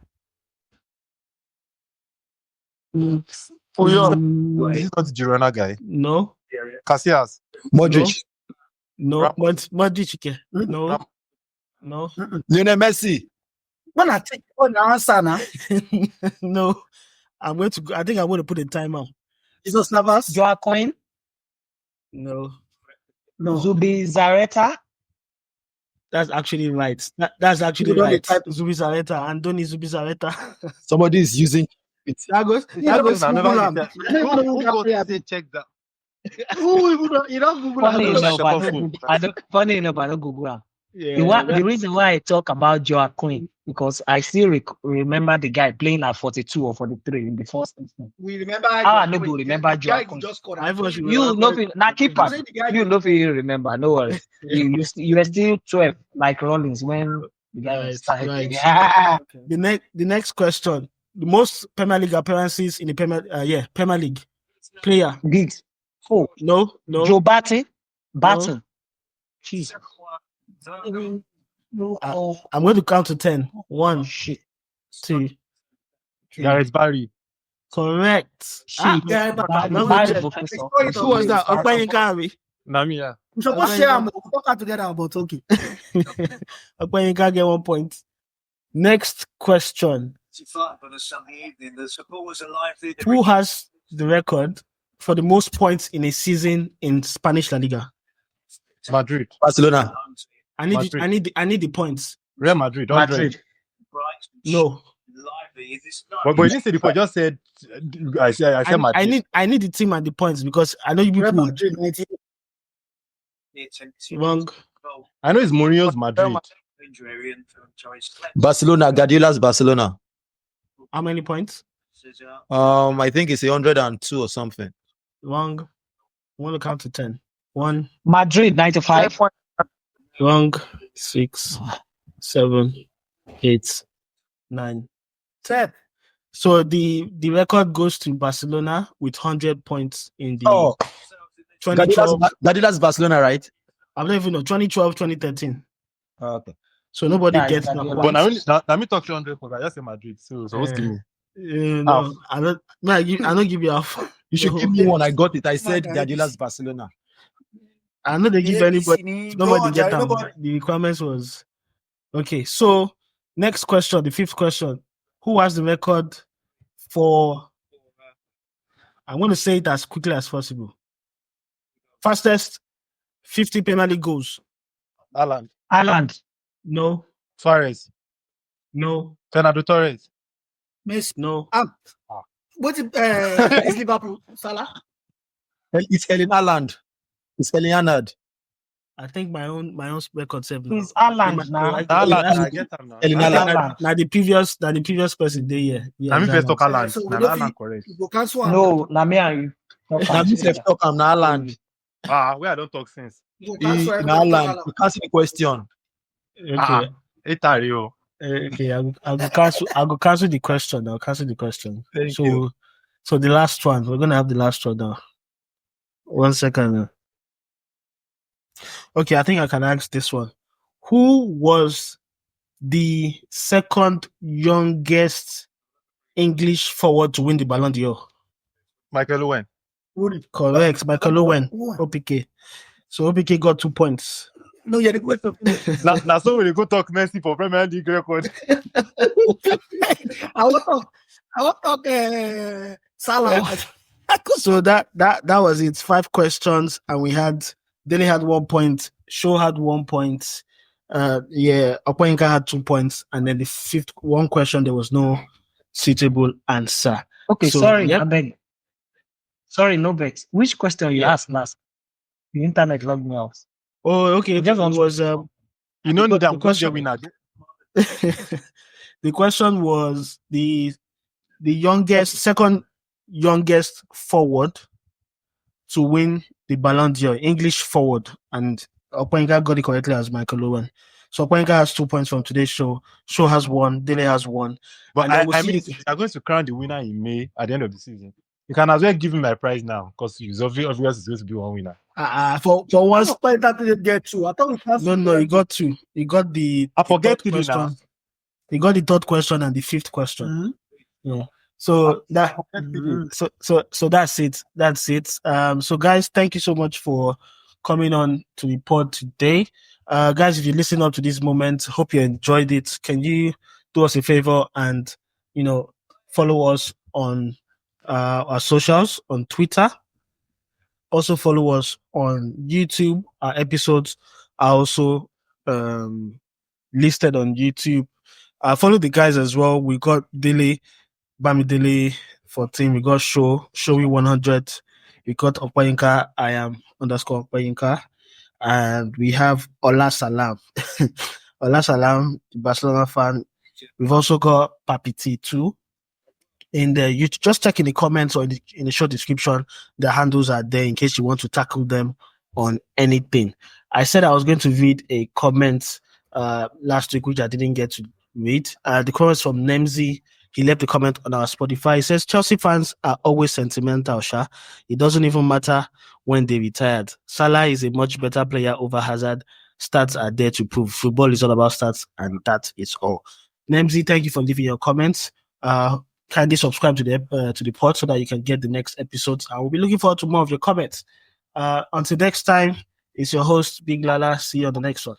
Speaker 6: This is not the Girona guy.
Speaker 1: No.
Speaker 6: Casillas.
Speaker 4: Modric.
Speaker 1: No.
Speaker 6: Ramos.
Speaker 1: Modric. No. No.
Speaker 5: Lionel Messi.
Speaker 4: When I take on the answer now,
Speaker 1: No. I think I'm going to put a timer.
Speaker 4: Jesus Navas.
Speaker 3: Joao Coin.
Speaker 1: No.
Speaker 4: No.
Speaker 3: Zubi Zareta.
Speaker 1: That's actually right. That's actually
Speaker 4: You don't
Speaker 1: right.
Speaker 4: type-
Speaker 1: Zubizarreta. Andoni Zubizarreta.
Speaker 5: Somebody is using it.
Speaker 1: That goes Google am.
Speaker 6: Who got to check that?
Speaker 4: You don't Google
Speaker 3: Funny
Speaker 4: that.
Speaker 3: enough,
Speaker 6: Shepard
Speaker 3: I don't Google am.
Speaker 1: Yeah,
Speaker 3: The reason why I talk about Joao Coin because I still remember the guy playing at 42 or 43 in the first instance.
Speaker 4: We remember.
Speaker 3: I no go remember
Speaker 4: the guy
Speaker 3: Joao
Speaker 4: who
Speaker 3: Coin.
Speaker 4: just scored.
Speaker 1: I thought you
Speaker 3: You know, na keeper.
Speaker 4: I said the guy
Speaker 3: You know, if you remember, no worries. You were still 12, like Rollins when the guy was started.
Speaker 1: Right.
Speaker 3: Yeah.
Speaker 1: The next question. The most Premier League appearances in the Premier League. Player.
Speaker 3: Giggs. Oh,
Speaker 1: No.
Speaker 3: Joe Barton.
Speaker 1: Jeez.
Speaker 3: No.
Speaker 1: I'm going to count to 10. 1,
Speaker 3: Shit.
Speaker 1: 2.
Speaker 6: Gareth Barry.
Speaker 1: Correct.
Speaker 3: Shit.
Speaker 4: yeah,
Speaker 1: no, Who was that? Okpayinka.
Speaker 6: Nami, yeah.
Speaker 4: We supposed to share them. We talk together, but okay.
Speaker 1: Okpayinka get 1 point. Next question. Who has the record for the most points in a season in Spanish La Liga?
Speaker 6: Madrid.
Speaker 5: Barcelona.
Speaker 1: I need the points.
Speaker 6: Real Madrid. 100.
Speaker 1: No.
Speaker 6: But you didn't say the point. Just said I said Madrid.
Speaker 1: I need the team and the points because I know you
Speaker 4: Real
Speaker 1: people
Speaker 4: Madrid, 19.
Speaker 1: wrong.
Speaker 6: I know it's Mourinho's Madrid.
Speaker 5: Barcelona. Guardiola's Barcelona.
Speaker 1: How many points?
Speaker 5: I think it's 102 or something.
Speaker 1: Wrong. I want to count to 10. 1.
Speaker 3: Madrid 95.
Speaker 1: Wrong. 6, 7, 8, 9, 10. So the record goes to Barcelona with 100 points in the 2012.
Speaker 5: Guardiola's Barcelona, right?
Speaker 1: I don't even know 2012, 2013.
Speaker 5: Okay.
Speaker 1: So nobody
Speaker 3: Nice,
Speaker 1: gets
Speaker 3: Guardiola.
Speaker 1: no
Speaker 6: But
Speaker 1: points.
Speaker 6: let me talk 100 points. I just say Madrid. So what's the
Speaker 1: No, I don't give you half.
Speaker 5: You should
Speaker 1: No.
Speaker 5: give me one. I got it. I said
Speaker 4: guys.
Speaker 5: Guardiola's Barcelona.
Speaker 1: I know they give
Speaker 4: Yeah,
Speaker 1: anybody.
Speaker 4: Go
Speaker 1: Nobody
Speaker 4: on,
Speaker 1: get
Speaker 4: Jerry,
Speaker 1: them.
Speaker 4: nobody.
Speaker 1: The requirements was okay. So next question, the fifth question: who has the record for? I want to say it as quickly as possible. Fastest 50 penalty goals.
Speaker 6: Haaland,
Speaker 1: No,
Speaker 6: Suarez,
Speaker 1: no,
Speaker 6: Fernando Torres.
Speaker 4: Messi.
Speaker 1: no.
Speaker 4: What is Liverpool? Salah?
Speaker 5: It's Erling Haaland. It's Erling Haaland.
Speaker 1: I think my own record save.
Speaker 3: It's Haaland now.
Speaker 6: Haaland, I get him now.
Speaker 5: Erling Haaland.
Speaker 1: Now the previous person day, yeah.
Speaker 6: I mean, first talk
Speaker 1: Haaland.
Speaker 6: Haaland.
Speaker 4: So we
Speaker 6: Now
Speaker 4: don't
Speaker 6: Haaland
Speaker 4: fit-
Speaker 6: correct.
Speaker 4: we go cancel am.
Speaker 3: No, na me and you.
Speaker 5: Now me self talk am na Haaland.
Speaker 6: Where I don't talk sense.
Speaker 4: We go cancel
Speaker 5: In
Speaker 4: everybody talk
Speaker 5: Haaland.
Speaker 4: Haaland.
Speaker 5: You can't see the question.
Speaker 1: Okay.
Speaker 6: Itario.
Speaker 1: Okay, I'll cancel the question. I'll cancel the question.
Speaker 5: Thank
Speaker 1: so,
Speaker 5: you.
Speaker 1: So the last one, we're gonna have the last one now. 1 second. Okay, I think I can ask this one. Who was the second youngest English forward to win the Ballon d'Or?
Speaker 6: Michael Owen.
Speaker 1: Correct, Michael Owen,
Speaker 4: Owen.
Speaker 1: OPK. So OPK got 2 points.
Speaker 4: No, yeah, the question.
Speaker 6: Now so we go talk Messi for Premier League record.
Speaker 4: I want to talk Salah.
Speaker 1: So that was it. 5 questions, and we had Dele had 1 point, Shaw had 1 point, Opoyinka had 2 points, and then the fifth one question there was no suitable answer.
Speaker 3: Okay,
Speaker 1: So,
Speaker 3: sorry,
Speaker 1: yep.
Speaker 3: I beg. Sorry, no vex. Which question you asked last? The internet logged me out.
Speaker 1: Oh, okay.
Speaker 3: I just want
Speaker 1: It
Speaker 3: to-
Speaker 1: was
Speaker 6: You know that
Speaker 1: the
Speaker 6: I'm
Speaker 1: question.
Speaker 6: winner.
Speaker 1: The question was the second youngest forward to win the Ballon d'Or, English forward, and Opoyinka got it correctly as Michael Owen. So Opoyinka has 2 points from today's show. Shaw has 1, Dele has 1.
Speaker 6: But
Speaker 1: And then we'll
Speaker 6: I
Speaker 1: see
Speaker 6: mean,
Speaker 1: if-
Speaker 6: I'm going to crown the winner in May at the end of the season. You can as well give me my prize now because it's obvious it's going to be one winner.
Speaker 1: For once,
Speaker 4: That didn't get two. I thought we canceled.
Speaker 1: no, he got 2. He got the
Speaker 6: I forget
Speaker 1: third
Speaker 6: 3 now.
Speaker 1: question. He got the third question and the fifth question.
Speaker 4: Mhm.
Speaker 1: Yeah. So that so that's it. That's it. So guys, thank you so much for coming on to the pod today. Guys, if you listen up to this moment, hope you enjoyed it. Can you do us a favor and follow us on our socials on Twitter? Also follow us on YouTube. Our episodes are also listed on YouTube. Follow the guys as well. We got Dele, Bamidele 14. We got Showy 100. We got Opoyinka. I am _Opoyinka. And we have Ola Salam. Ola Salam, the Barcelona fan. We've also got Papiti too. In the you just check in the comments or in the short description, the handles are there in case you want to tackle them on anything. I said I was going to read a comment last week, which I didn't get to read. The comments from Nemzi. He left a comment on our Spotify. He says Chelsea fans are always sentimental, Sha. It doesn't even matter when they retired. Salah is a much better player over Hazard. Stats are there to prove. Football is all about stats, and that is all. Nemzi, thank you for leaving your comments. Kindly subscribe to the pod so that you can get the next episodes. I will be looking forward to more of your comments. Until next time, it's your host, Big Lala. See you on the next one.